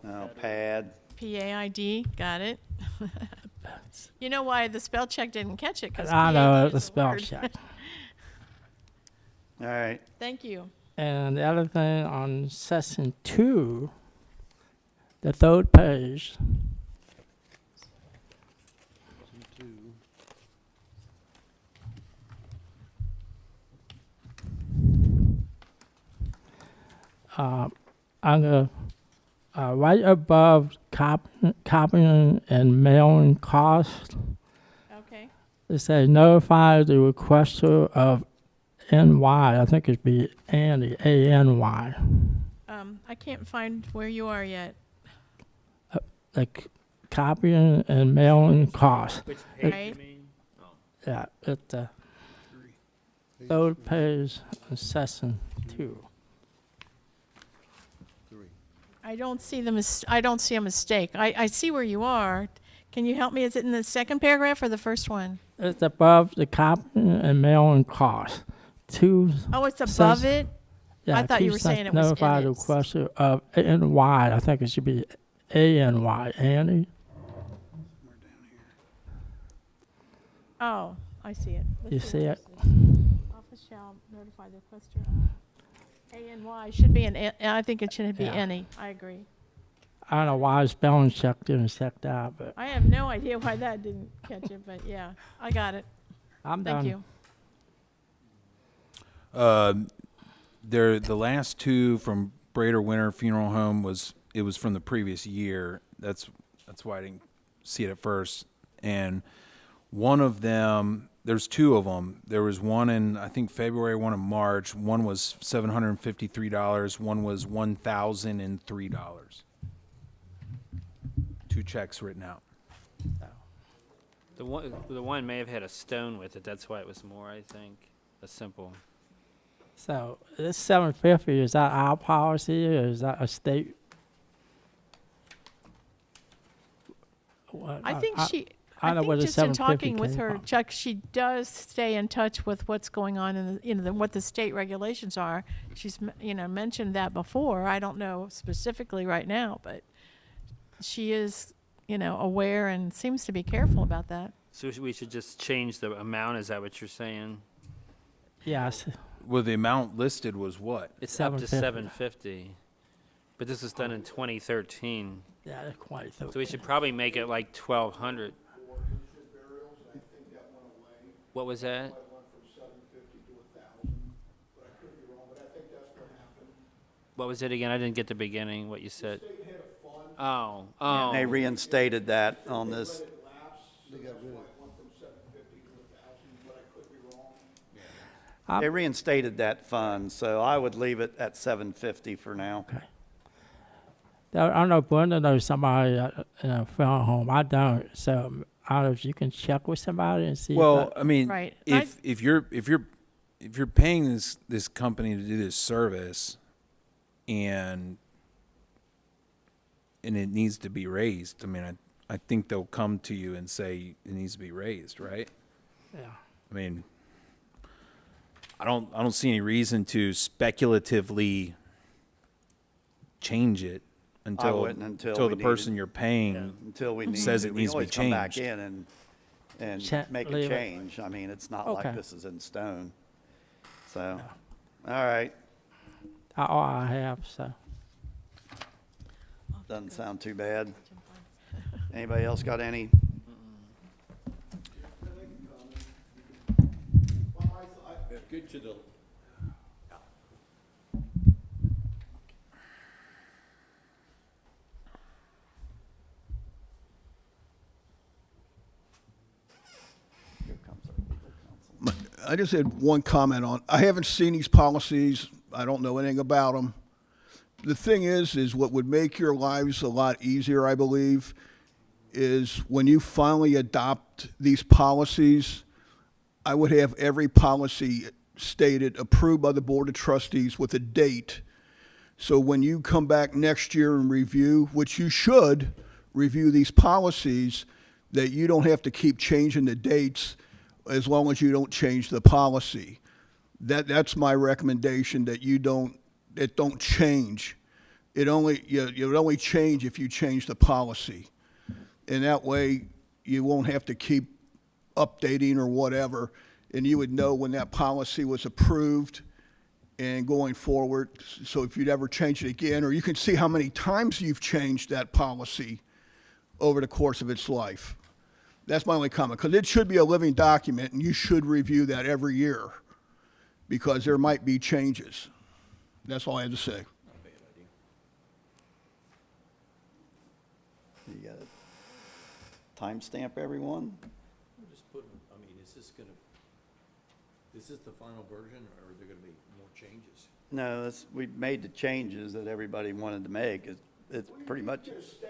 Oh, pad. PAID, got it. You know why the spell check didn't catch it? 'Cause I know PAID it's a is spell word. check. All right, Thank you. And the other thing on session 2, the third page, under right above copying and mailing cost, Okay. it says notify the requester of NY. I think it'd be Andy, ANY. I can't find where you are yet. Like copying and mailing cost. Which page Right. you mean? Yeah, at the third page on session 2. 3. I don't see I don't see a mistake. I see where you are. Can you help me? Is it in the second paragraph or the first one? It's above the copying and mailing cost. 2. Oh, it's above Says- it? Yeah, I thought you 2 were says saying it was in notify the it. requester of NY. I think it should be ANY. Andy? Oh, I see it. You see it? Office shall notify the requester. A-N-Y should be I think it should be Yeah. any. I agree. I don't know why spelling check didn't check that, but I have no idea why that didn't catch it, but yeah, I got it. I'm done. Thank you. The last two from Brader Winter Funeral Home was from the previous year. That's why I didn't see it at first. And one of them, there's two of them. There was one in, I think, February, one in March. One was $753. One was $1,003. Two checks written out. The one may have had a stone with it. That's why it was more, I think. A simple. So this 750, is that our policy or is that a state? What- I think she. I don't know think where the just in 750 talking with came her, from. Chuck, she does stay in touch with what's going on in what the state regulations are. She's mentioned that before. I don't know specifically right now, but she is aware and seems to be careful about that. So we should just change the amount. Is that what you're saying? Yes. Well, the amount listed was what? It's up to 750. 750. But this was done in 2013. Yeah, that's quite so. So we should probably make it like 1,200. What was that? What was it again? I didn't get the beginning, what you said. Oh. They reinstated that on this. They reinstated that fund, so I would leave it at 750 for now. I know Brenda knows somebody in a funeral home. I don't. So I don't know if you can check with somebody and see. Well, I mean, Right. if you're paying this company to do this service, and it needs to be raised, I mean, I think they'll come to you and say it needs to be raised, right? Yeah. I mean, I don't see any reason to speculatively change it until wouldn't until the we person need it. you're paying Until we need says to. it We needs to be always come back changed. in and Check- make a leave it. change. I mean, it's not Okay. like this is in stone. So, all right, All I have. So doesn't sound too bad. Anybody else got any? Good to the. Here comes our legal counsel. I just had one comment on, I haven't seen these policies. I don't know anything about them. The thing is what would make your lives a lot easier, I believe, is when you finally adopt these policies, I would have every policy stated, approved by the Board of Trustees with a date. So when you come back next year and review, which you should review these policies, that you don't have to keep changing the dates as long as you don't change the policy. That's my recommendation, that it don't change. It would only change if you change the policy. And that way you won't have to keep updating or whatever, and you would know when that policy was approved and going forward. So if you'd ever change it again, or you can see how many times you've changed that policy over the course of its life. That's my only comment, because it should be a living document, and you should review that every year, because there might be changes. That's all I had to say. You got it. Timestamp everyone? Just put, I mean, is this the final version, or are there gonna be more changes? No, we made the changes that everybody wanted to make. It's pretty much. Just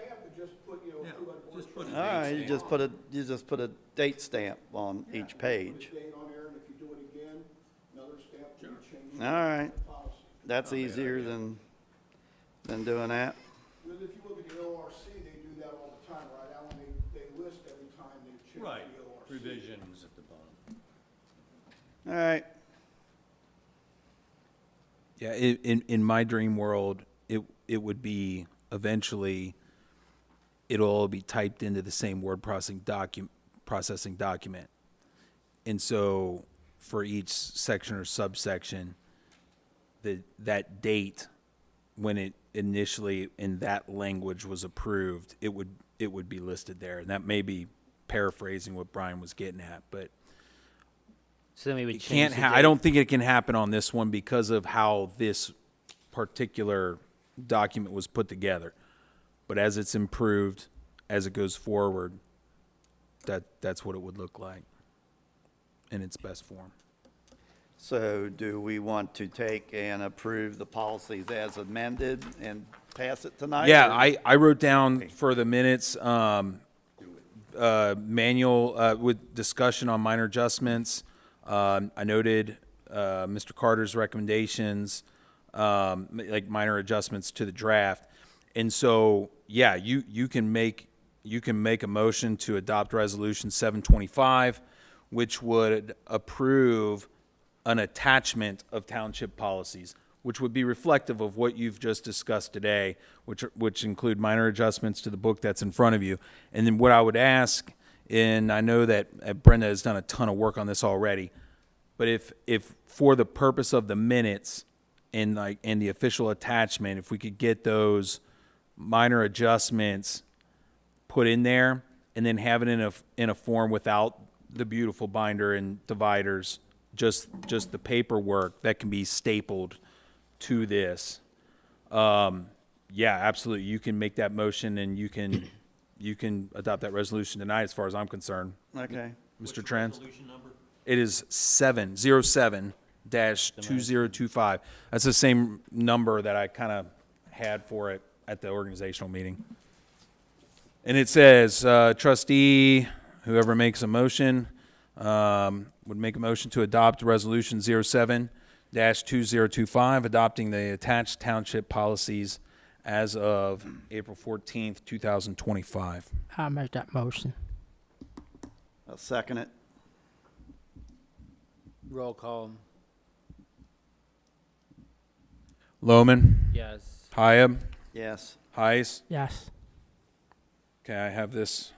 put a All right, date you stamp. just put a date stamp on each page. All right, that's easier than doing that. If you look at the ORC, they do that all the time, right, Alan? They list every time they change Right, the ORC. revisions at the bottom. All right, Yeah, in my dream world, it would be eventually, it'll all be typed into the same word processing document, And so for each section or subsection, that date when it initially in that language was approved, it would be listed there. And that may be paraphrasing what Brian was getting at, but So then we would it change can't. the I date. don't think it can happen on this one because of how this particular document was put together. But as it's improved, as it goes forward, that's what it would look like in its best form. So do we want to take and approve the policies as amended and pass it tonight? Yeah, or- I wrote down for the minutes, manual, with discussion on minor adjustments. I noted, Mr. Carter's recommendations, like minor adjustments to the draft. And so, yeah, you can make a motion to adopt resolution 725, which would approve an attachment of township policies, which would be reflective of what you've just discussed today, which include minor adjustments to the book that's in front of you. And then what I would ask, and I know that Brenda has done a ton of work on this already, but if for the purpose of the minutes and the official attachment, if we could get those minor adjustments put in there and then have it in a form without the beautiful binder and dividers, just the paperwork that can be stapled to this. Yeah, absolutely. You can make that motion and you can adopt that resolution tonight as far as I'm concerned. Okay. Mr. Trent? It is 707-2025. That's the same number that I kind of had for it at the organizational meeting. And it says, trustee, whoever makes a motion, would make a motion to adopt resolution 07-2025, adopting the attached township policies as of April 14th, 2025. I'll make that motion. I'll second it. Roll call. Loman, Yes. Hyab, Yes. Heiss. Yes. Okay, I have this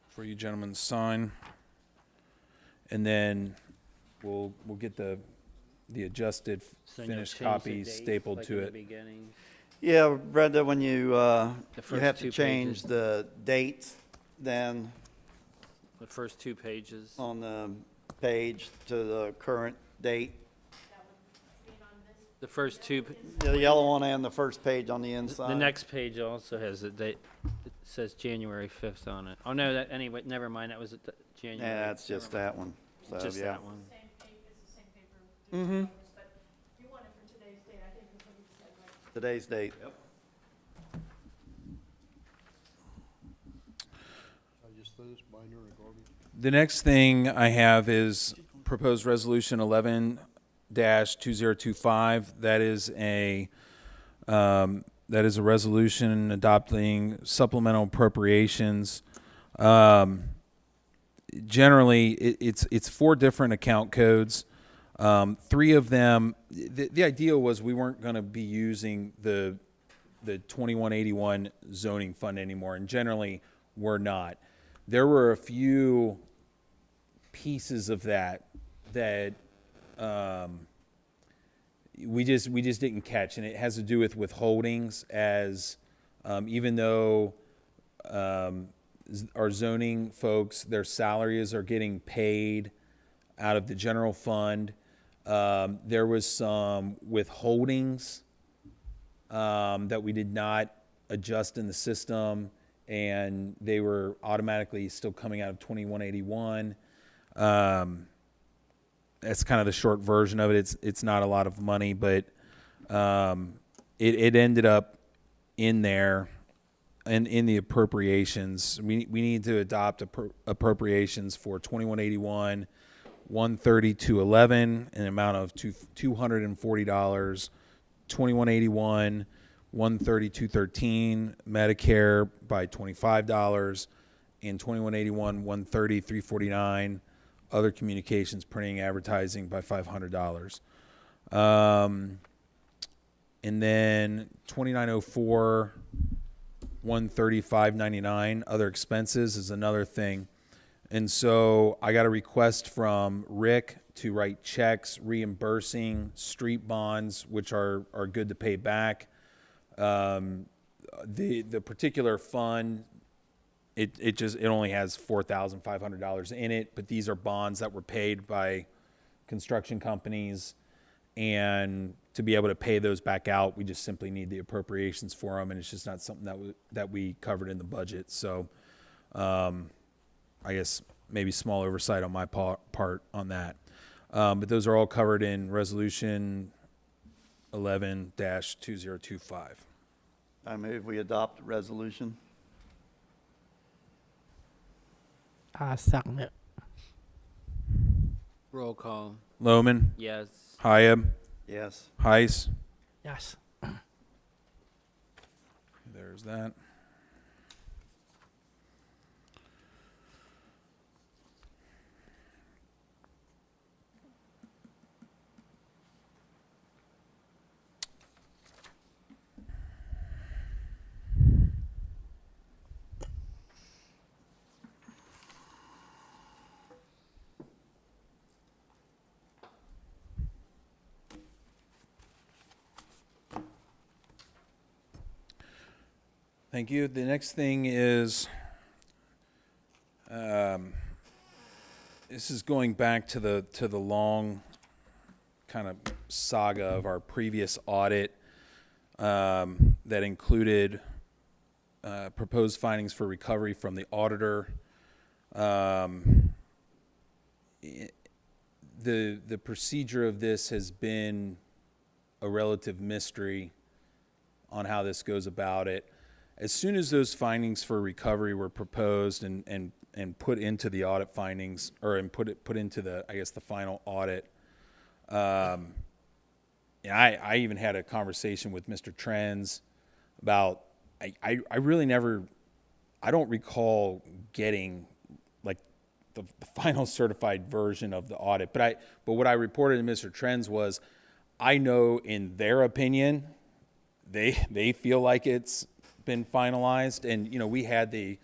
for you gentlemen to sign. And then we'll get the adjusted So then you'll finished change the copy date, stapled like to in the it. beginning. Yeah, Brenda, when you first have to two change pages. the dates then The first 2 pages. on the page to the current date. The first 2, The yellow one and the first page on the inside. the next page also has the date. It says January 5th on it. Oh, no, that, anyway, never mind, that was January. Yeah, that's just that one. So, Just yeah. that one. Mm-hmm. Today's date. Yep. The next thing I have is proposed resolution 11-2025. That is a resolution adopting supplemental appropriations. Generally, it's 4 different account codes. 3 of them, the idea was we weren't going to be using the 2181 zoning fund anymore, and generally we're not. There were a few pieces of that we just didn't catch, and it has to do with withholdings, as even though our zoning folks, their salaries are getting paid out of the general fund, there was some withholdings that we did not adjust in the system, and they were automatically still coming out of 2181. That's kind of the short version of it. It's not a lot of money, but it ended up in there and in the appropriations. We need to adopt appropriations for 2181, 13211, an amount of $240, 2181, 13213, Medicare by $25, and 2181, 130, 349, other communications, printing, advertising by $500. And then 2904, 135.99, other expenses is another thing. And so I got a request from Rick to write checks reimbursing street bonds, which are good to pay back. The particular fund, it only has $4,500 in it, but these are bonds that were paid by construction companies, and to be able to pay those back out, we just simply need the appropriations for them, and it's just not something that we covered in the budget. So I guess maybe small oversight on my part on that. But those are all covered in Resolution 11-2025. I move we adopt the resolution. I second it. Roll call. Loman, Yes. Hyab, Yes. Heiss. Yes. There's that. Thank you. The next thing is, this is going back to the long kind of saga of our previous audit that included proposed findings for recovery from the auditor. The procedure of this has been a relative mystery on how this goes about it. As soon as those findings for recovery were proposed and put into the audit findings, or and put into the, I guess, the final audit, I even had a conversation with Mr. Trends about, I really never, I don't recall getting like the final certified version of the audit, but what I reported to Mr. Trends was, I know in their opinion, they feel like it's been finalized, and we had the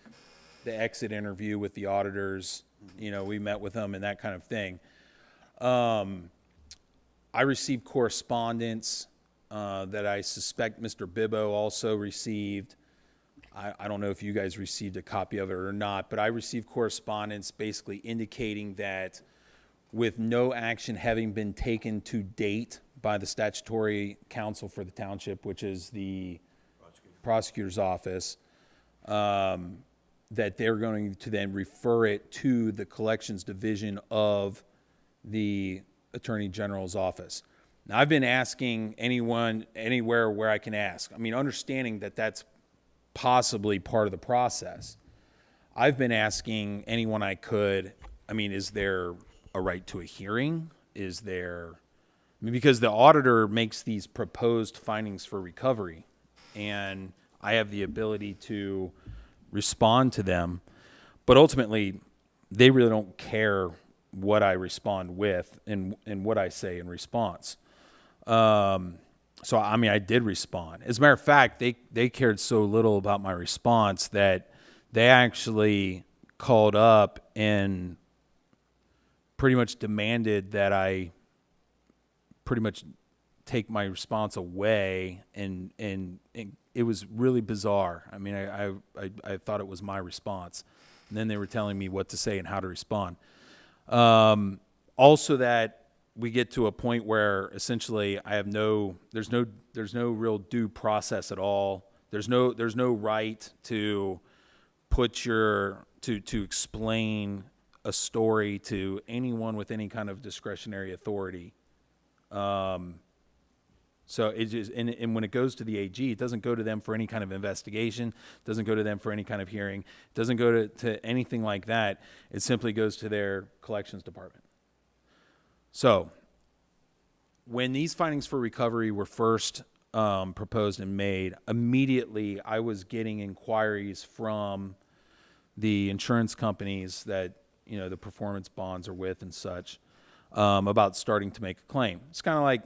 exit interview with the auditors. We met with them and that kind of thing. I received correspondence that I suspect Mr. Bibbo also received. I don't know if you guys received a copy of it or not, but I received correspondence basically indicating that with no action having been taken to date by the statutory counsel for the township, which is the prosecutor's office, that they're going to then refer it to the collections division of the Attorney General's office. Now, I've been asking anyone, anywhere where I can ask. I mean, understanding that that's possibly part of the process. I've been asking anyone I could, is there a right to a hearing? Is there, because the auditor makes these proposed findings for recovery, and I have the ability to respond to them, but ultimately they really don't care what I respond with and what I say in response. So I did respond. As a matter of fact, they cared so little about my response that they actually called up and pretty much demanded that I pretty much take my response away, and it was really bizarre. I thought it was my response, and then they were telling me what to say and how to respond. Also, that we get to a point where essentially I have there's no real due process at all. There's no right to to explain a story to anyone with any kind of discretionary authority. So it just, and when it goes to the AG, it doesn't go to them for any kind of investigation, it doesn't go to them for any kind of hearing, it doesn't go to anything like that. It simply goes to their collections department. So when these findings for recovery were first proposed and made, immediately I was getting inquiries from the insurance companies that the performance bonds are with and such, about starting to make a claim. It's kind of like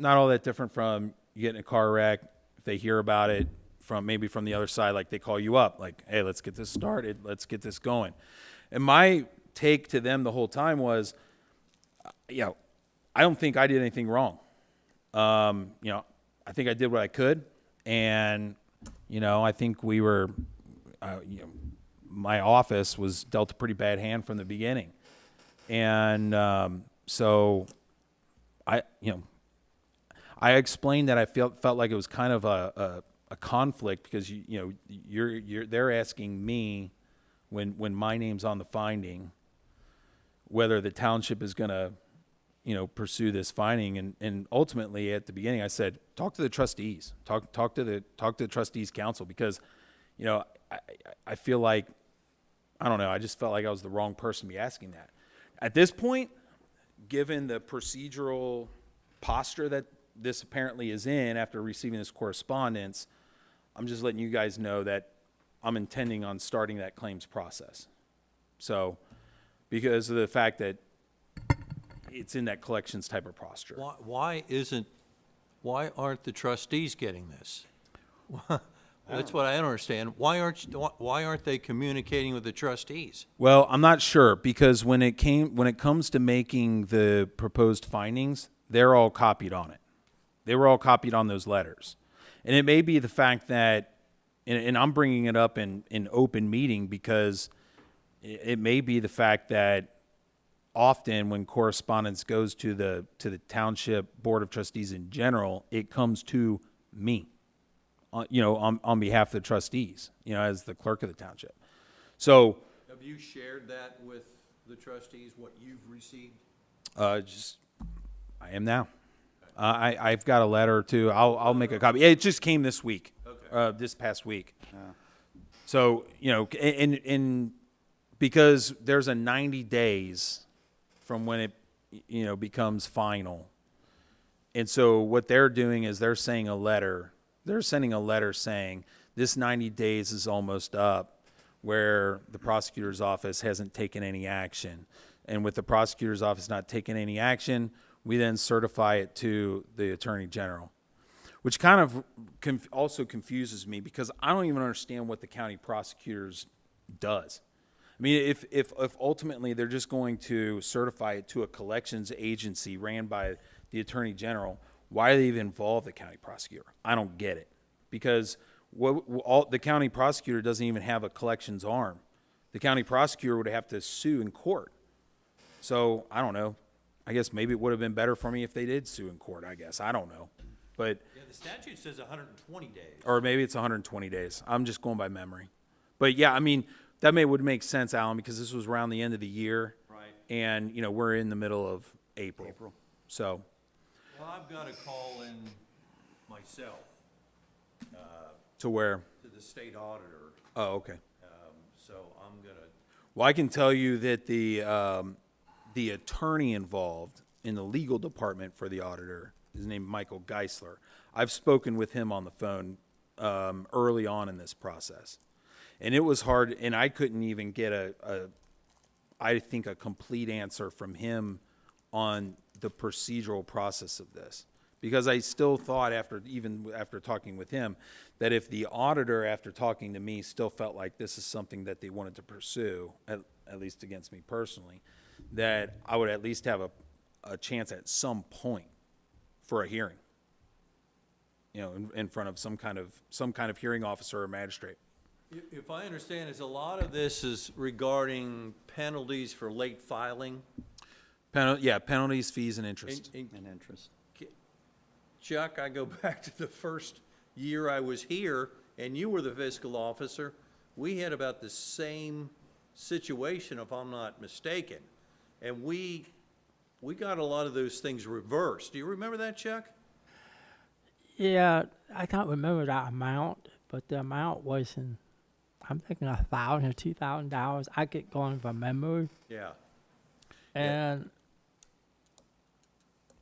not all that different from you getting in a car wreck. If they hear about it from the other side, like they call you up, like, hey, let's get this started, let's get this going. And my take to them the whole time was, I don't think I did anything wrong. I think I did what I could, and I think we were, my office was dealt a pretty bad hand from the beginning, and so I explained that I felt like it was kind of a conflict because they're asking me when my name's on the finding whether the township is going to pursue this finding, and ultimately at the beginning I said talk to the trustees, talk to the trustees council, because I feel like, I don't know, I just felt like I was the wrong person to be asking that at this point, given the procedural posture that this apparently is in after receiving this correspondence. I'm just letting you guys know that I'm intending on starting that claims process. So, because of the fact that it's in that collections type of posture. Why aren't the trustees getting this? That's what I don't understand. Why aren't they communicating with the trustees? Well, I'm not sure, because when it comes to making the proposed findings, they're all copied on it. They were all copied on those letters. And it may be the fact that, and I'm bringing it up in open meeting, because it may be the fact that often when correspondence goes to the township board of trustees in general, it comes to me, on behalf of the trustees, as the clerk of the township. So, have you shared that with the trustees, what you've received? I am now. I've got a letter too. I'll make a copy. It just came this week, this past week. So, and because there's a 90 days from when it, becomes final. And so what they're doing is they're sending a letter saying this 90 days is almost up, where the prosecutor's office hasn't taken any action. And with the prosecutor's office not taking any action, we then certify it to the Attorney General, which kind of also confuses me, because I don't even understand what the county prosecutors does. I mean, if ultimately they're just going to certify it to a collections agency ran by the Attorney General, why do they even involve the county prosecutor? I don't get it, because the county prosecutor doesn't even have a collections arm. The county prosecutor would have to sue in court. So I don't know. I guess maybe it would have been better for me if they did sue in court, I guess. I don't know. But yeah, the statute says 120 days. Or maybe it's 120 days. I'm just going by memory. But yeah, I mean, that would make sense, Alan, because this was around the end of the year. Right. And, we're in the middle of April. So. Well, I've got to call in myself. To where? To the state auditor. Oh, okay. So I'm going to. Well, I can tell you that the attorney involved in the legal department for the auditor is named Michael Geisler. I've spoken with him on the phone early on in this process. And it was hard, and I couldn't even get I think a complete answer from him on the procedural process of this. Because I still thought, after talking with him, that if the auditor, after talking to me, still felt like this is something that they wanted to pursue, at least against me personally, that I would at least have a chance at some point for a hearing, in front of some kind of hearing officer or magistrate. If I understand, is a lot of this is regarding penalties for late filing? Penalties, fees, and interest. And interest. Chuck, I go back to the first year I was here, and you were the fiscal officer. We had about the same situation, if I'm not mistaken. And we got a lot of those things reversed. Do you remember that, Chuck? Yeah, I can't remember that amount, but the amount was I'm thinking $1,000 or $2,000. I get going from memory. Yeah. And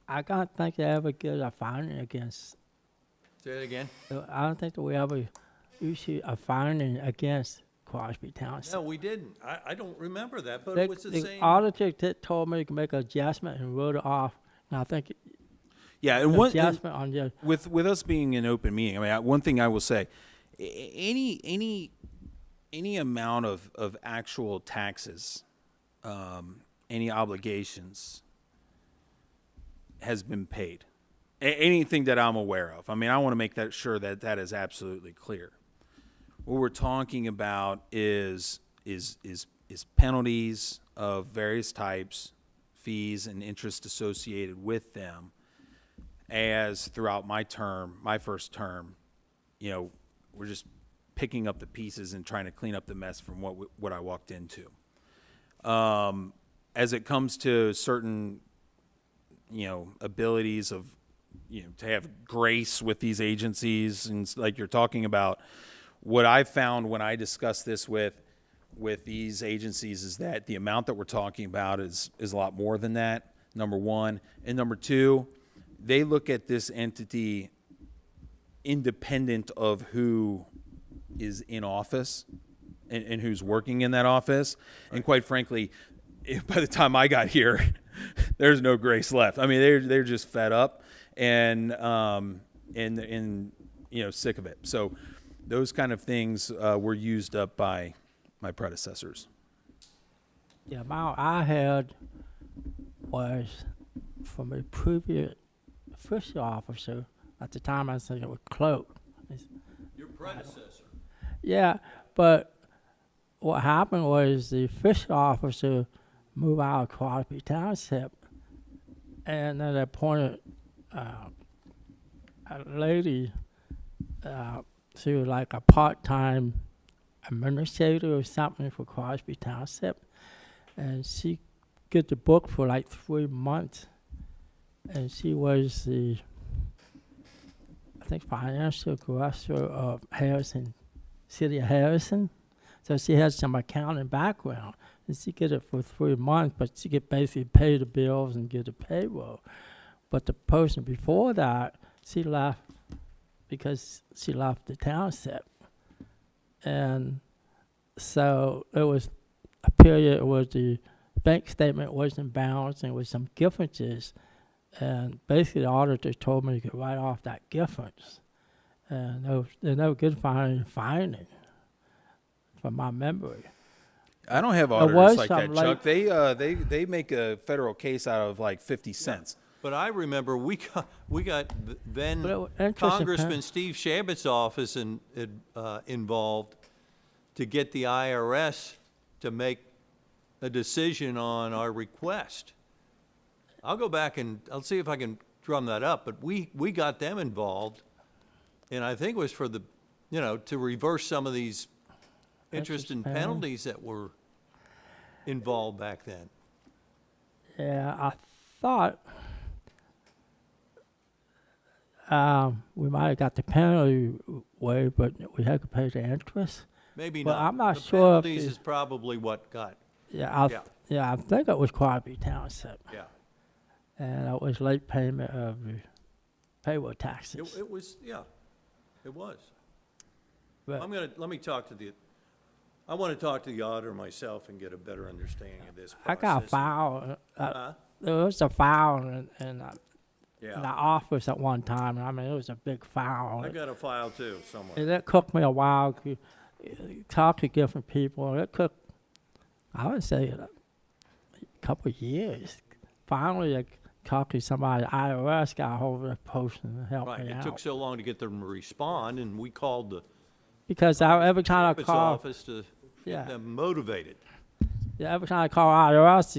I can't think they ever get a finding against. Say that again? I don't think that we ever issued a finding against Crosby Township. No, we didn't. I don't remember that, but it was the same. The auditor told me to make an adjustment and wrote it off. And I think and adjustment on the with us being an open meeting, I mean, one thing I will say, any amount of actual taxes any obligations has been paid. Anything that I'm aware of. I mean, I want to make that sure that that is absolutely clear. What we're talking about is penalties of various types, fees and interest associated with them. As throughout my first term, we're just picking up the pieces and trying to clean up the mess from what I walked into. As it comes to certain, abilities of, to have grace with these agencies, and like you're talking about, what I found when I discussed this with these agencies is that the amount that we're talking about is a lot more than that, number one. And number two, they look at this entity independent of who is in office and who's working in that office. And quite frankly, by the time I got here, there's no grace left. I mean, they're just fed up and sick of it. So those kind of things were used up by my predecessors. The amount I had was from a previous official officer. At the time, I think it was clerk. Your predecessor. Yeah, but what happened was the official officer moved out of Crosby Township, and then they appointed a lady. She was like a part-time administrator or something for Crosby Township, and she did the book for like 3 months, and she was the, I think, financial director of Harrison, City of Harrison. So she had some accounting background, and she did it for 3 months, but she could basically pay the bills and get the payroll. But the person before that, she left because she left the township. And so it was a period where the bank statement wasn't balanced and with some differences. And basically the auditor told me to write off that difference. And there's no good finding from my memory. I don't have auditors like that, Chuck. They make a federal case out of like 50 cents. But I remember we got then interesting Congressman Steve Shabitz's office involved to get the IRS to make a decision on our request. I'll go back and I'll see if I can drum that up. But we got them involved, and I think it was for the, to reverse some of these interest and penalties that were involved back then. Yeah, I thought we might have got the penalty way, but we had to pay the interest. Maybe But not. I'm not the sure if penalties the- is probably what got. Yeah, I think it was Crosby Township. Yeah. And it was late payment of the payroll taxes. It was, yeah, it was. But Let me talk to I want to talk to the auditor myself and get a better understanding of this I process. got a file. Huh? There was a file in the Yeah, office at one time. I mean, it was a big file. I got a file too somewhere. And it took me a while to talk to different people. It took, I would say, a couple of years. Finally, I talked to somebody at IRS, got a hold of the person and helped Right, me it out. took so long to get them to respond, and we called the Because every time I Shabitz's call, office to Yeah. get them motivated. yeah, every time I call IRS,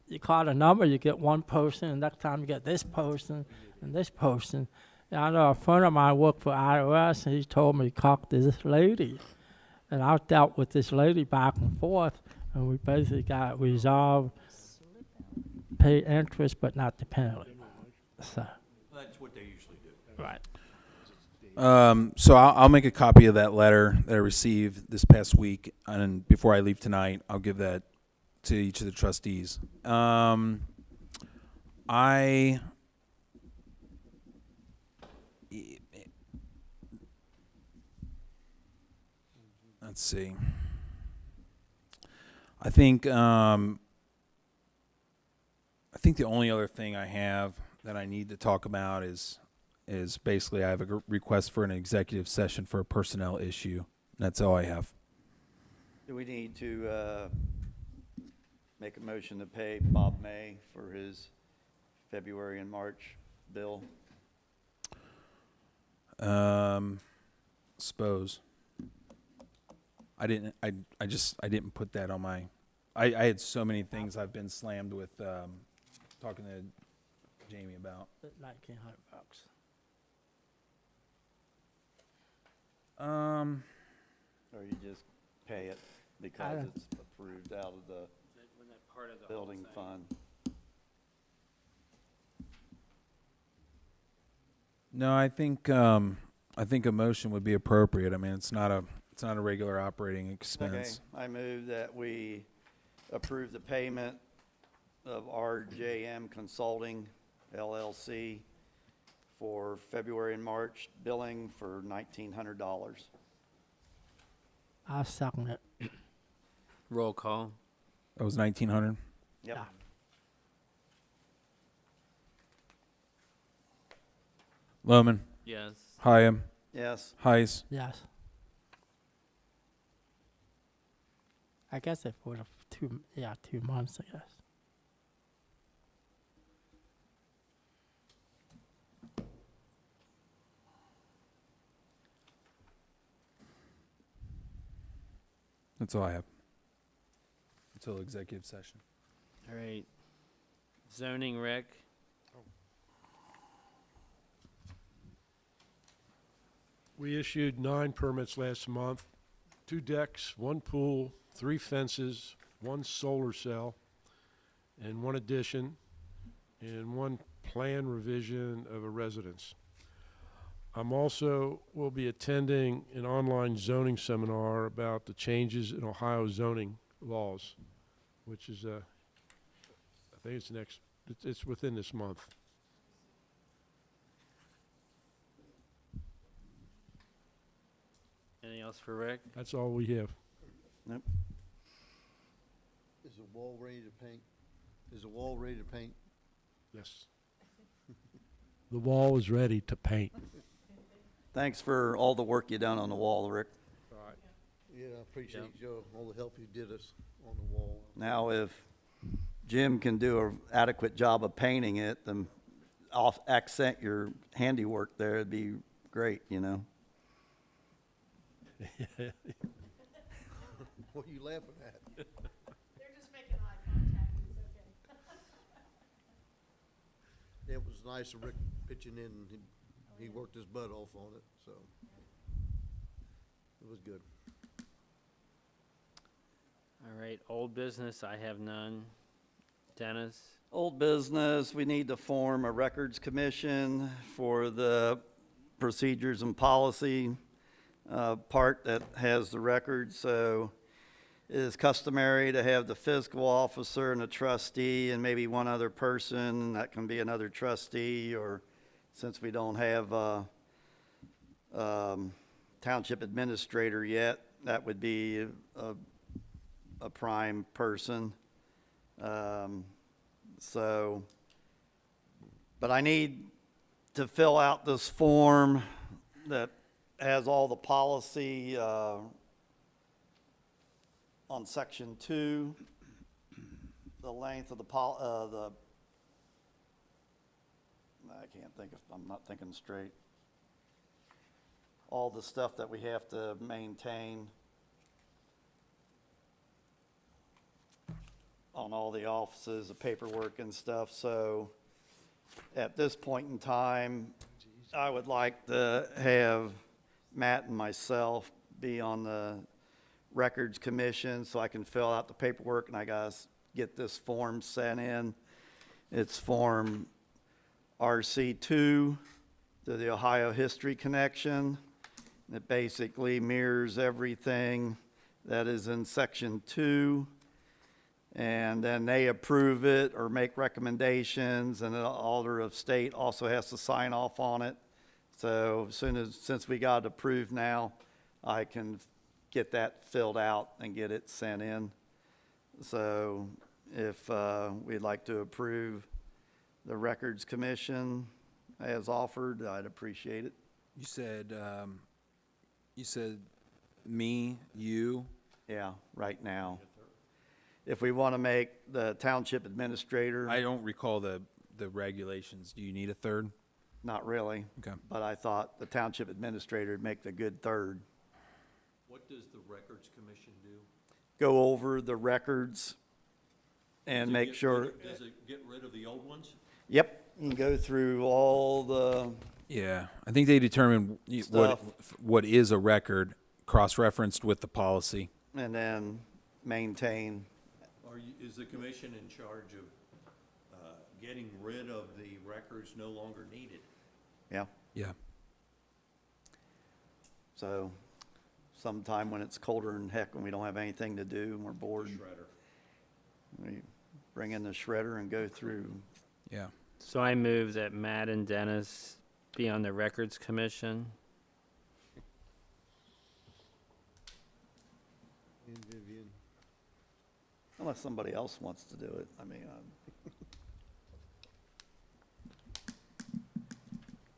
you call the number, you get one person, and next time you get this person and this person. And I know a friend of mine worked for IRS, and he told me he talked to this lady. And I dealt with this lady back and forth, and we basically got resolved, pay interest, but not the penalty. So, That's what they usually do. right. So I'll make a copy of that letter that I received this past week, and before I leave tonight, I'll give that to each of the trustees. Let's see. I think the only other thing I have that I need to talk about is basically I have a request for an executive session for a personnel issue. That's all I have. Do we need to make a motion to pay Bob May for his February and March bill. Suppose. I didn't put that on my, I had so many things I've been slammed with, talking to Jamie about. $1,900. Or you just pay it because it's approved out of the building fund? No, I think a motion would be appropriate. I mean, it's not a regular operating expense. Okay, I move that we approve the payment of RJM Consulting LLC for February and March billing for $1,900. I'll second it. Roll call. That was 1,900. Yep. Yeah. Lohman, Yes. Hyam, Yes. Heiss. Yes. I guess it for the 2 months, I guess. That's all I have. Until executive session. All right. Zoning rec. We issued 9 permits last month, 2 decks, 1 pool, 3 fences, 1 solar cell, and 1 addition, and 1 plan revision of a residence. I'm also will be attending an online zoning seminar about the changes in Ohio zoning laws, which is, I think it's within this month. Anything else for Rick? That's all we have. Nope. Is the wall ready to paint? Is the wall ready to paint? Yes. The wall is ready to paint. Thanks for all the work you done on the wall, Rick. All right. Yeah, I appreciate Joe, all the help you did us on the wall. Now, if Jim can do an adequate job of painting it, then I'll accent your handiwork there. It'd be great, you know? What are you laughing at? They're just making eye contact, it's okay. It was nice of Rick pitching in, and he worked his butt off on it, so it was good. All right. Old business. I have none. Dennis. Old business, we need to form a records commission for the procedures and policy part that has the records. So it is customary to have the fiscal officer and a trustee and maybe one other person. That can be another trustee, or since we don't have a township administrator yet, that would be a prime person. But I need to fill out this form that has all the policy on section 2, the length of the I can't think of, I'm not thinking straight. All the stuff that we have to maintain on all the offices, the paperwork and stuff. So at this point in time, I would like to have Matt and myself be on the records commission so I can fill out the paperwork, and I gotta get this form sent in. It's form RC2 to the Ohio History Connection. It basically mirrors everything that is in section 2. And then they approve it or make recommendations, and the Alder of State also has to sign off on it. So since we got it approved now, I can get that filled out and get it sent in. So if we'd like to approve the Records Commission as offered, I'd appreciate it. You said me, you. Yeah, right now. if we want to make the township administrator, I don't recall the regulations. Do you need a third? not really. Okay. But I thought the township administrator would make the good third. What does the Records Commission do? Go over the records and make sure, Does it get rid of the old ones? yep, you can go through all the, Yeah, I think they determine what is a record, cross-referenced with the policy. and then maintain. Is the commission in charge of getting rid of the records no longer needed? Yeah. Yeah. So sometime when it's colder than heck and we don't have anything to do and we're bored, we bring in the shredder and go through. Yeah. So I move that Matt and Dennis be on the Records Commission. Unless somebody else wants to do it. I mean,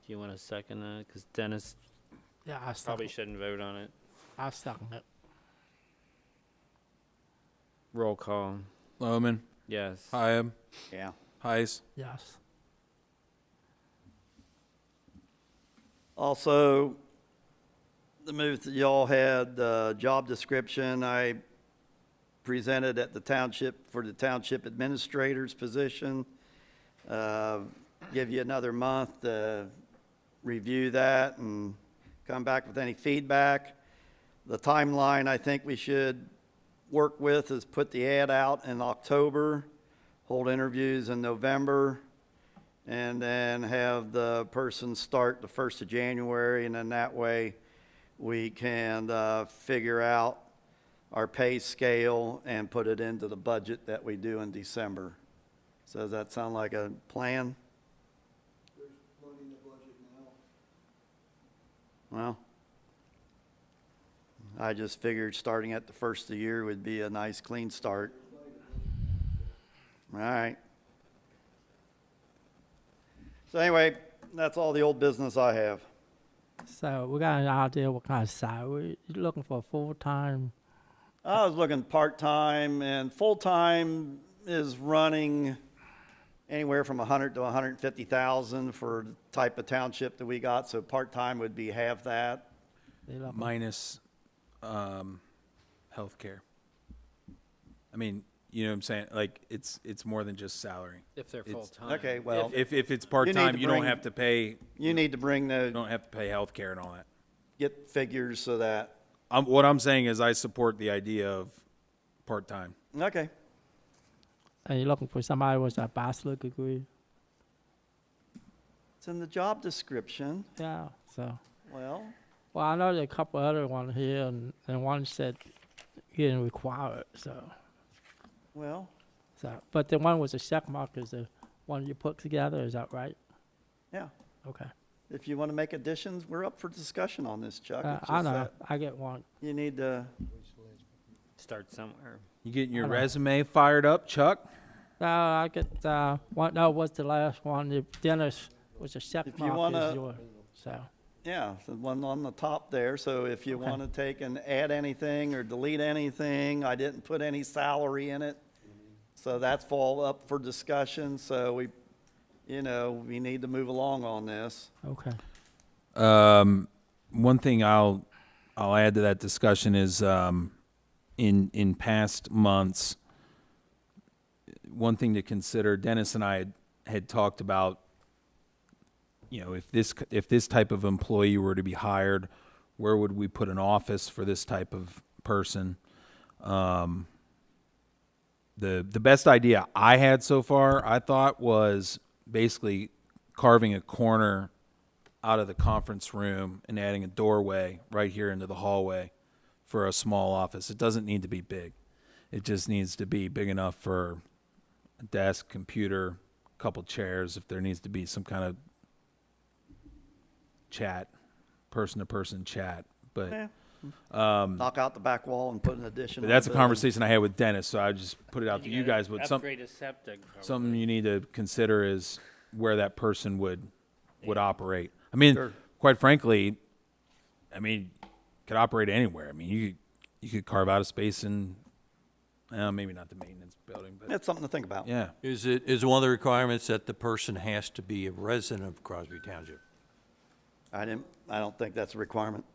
Do you want to second that? Because Dennis Yeah, I probably second. shouldn't vote on it. I second it. Roll call. Lohman, Yes. Hyam, yeah. Heis. Yes. Also, the move that y'all had, job description, I presented at the township for the township administrator's position. Give you another month to review that and come back with any feedback. The timeline I think we should work with is put the ad out in October, hold interviews in November, and then have the person start the 1st of January, and then that way we can figure out our pay scale and put it into the budget that we do in December. So does that sound like a plan? There's money in the budget now. Well, I just figured starting at the 1st of the year would be a nice clean start. All right. So anyway, that's all the old business I have. So we got an idea what kind of salary you're looking for, full-time. I was looking part-time, and full-time is running anywhere from 100 to 150,000 for the type of township that we got, so part-time would be half that. They looking- Minus healthcare. I mean, you know what I'm saying? Like, it's more than just salary. If they're It's- full-time. Okay, well, If it's part-time, to you don't bring- have to pay, you need to bring you don't have to pay healthcare and all that. get figures so that, What I'm saying is I support the idea of part-time. okay. And you're looking for somebody with a bachelor degree. It's in the job description. Yeah, so. Well, Well, I know there are a couple other ones here, and one said he didn't require it, so. But the one with the check mark is the one you put together, is that right? yeah. Okay. If you want to make additions, we're up for discussion on this, Chuck. It's I just know, that I get one. you need to, Start somewhere. You getting your I know. resume fired up, Chuck? I get, one, no, what's the last one? The Dennis was a check If you mark wanna- is yours, so. yeah, the one on the top there. So if you Okay. want to take and add anything or delete anything, I didn't put any salary in it. So that's all up for discussion. So we need to move along on this. Okay. One thing I'll add to that discussion is in past months, one thing to consider. Dennis and I had talked about, if this type of employee were to be hired, where would we put an office for this type of person? The best idea I had so far, I thought, was basically carving a corner out of the conference room and adding a doorway right here into the hallway for a small office. It doesn't need to be big. It just needs to be big enough for a desk, computer, a couple chairs, if there needs to be some kind of chat, person-to-person chat. But Yeah. Knock out the back wall and put an addition. but on that's the a building. conversation I had with Dennis, so I just put it out to you guys. But Upgrade a septic. probably. something you need to consider is where that person would operate. I mean, Sure. quite frankly, could operate anywhere. I mean, you could carve out a space in Maybe not the maintenance building, but That's something to think about. yeah. Is one of the requirements that the person has to be a resident of Crosby Township? I don't think that's a requirement.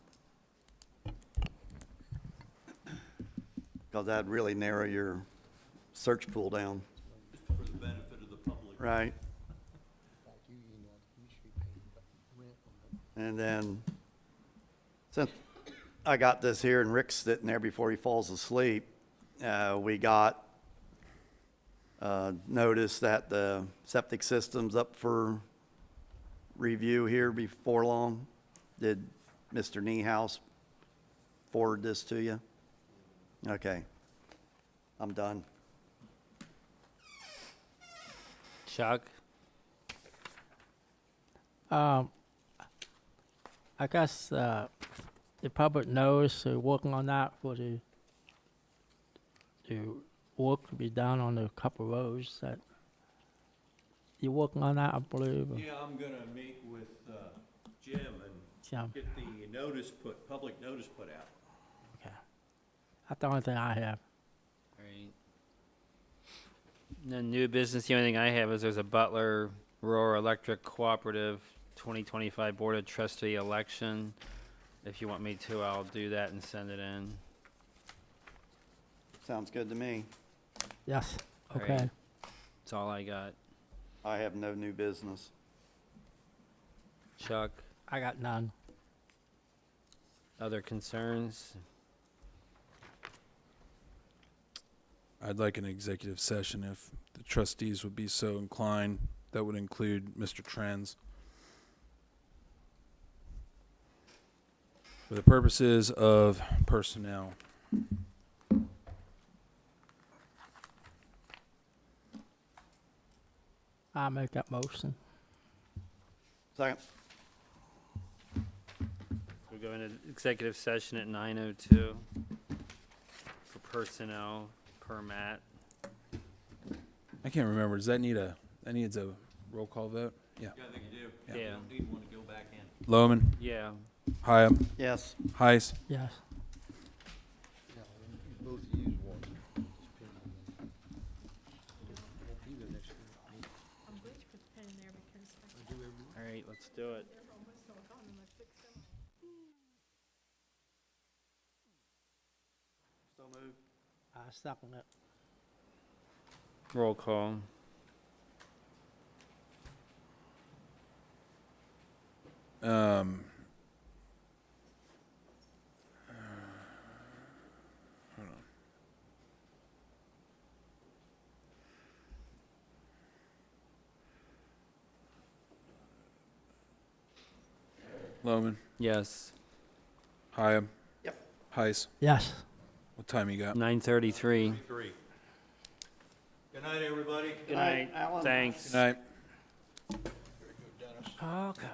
Because that'd really narrow your search pool down. For the benefit of the public. Right. And then, since I got this here and Rick's sitting there before he falls asleep, we got notice that the septic system's up for review here before long. Did Mr. Niehaus forward this to you? Okay. I'm done. Chuck? I guess the public knows they're working on that for the work to be done on the couple roads that you're working on that, I believe. Yeah, I'm gonna meet with Jim and Yeah. get the public notice put out. Okay. That's the only thing I have. Right. And then new business, the only thing I have is there's a Butler Rural Electric Cooperative 2025 Board of Trustee election. If you want me to, I'll do that and send it in. Sounds good to me. Yes. All Okay. right. That's all I got. I have no new business. Chuck, I got none. other concerns? I'd like an executive session if the trustees would be so inclined. That would include Mr. Trends. For the purposes of personnel. I'll make that motion. Second. We'll go into executive session at 9:02 for personnel per Matt. I can't remember. Does that need that needs a roll call vote? Yeah. Yeah, I think you do. Yeah. You need one to go back in. Loman, Yeah. Hyam, Yes. Heiss. Yes. Both use one. All right, let's do it. So moved. I second it. Roll call. Hold on. Loman, Yes. Hyam. Yep. Heiss. Yes. What time you got? 9:33. 3. Good night, everybody. Good night. Alan. Thanks. Good night. Okay.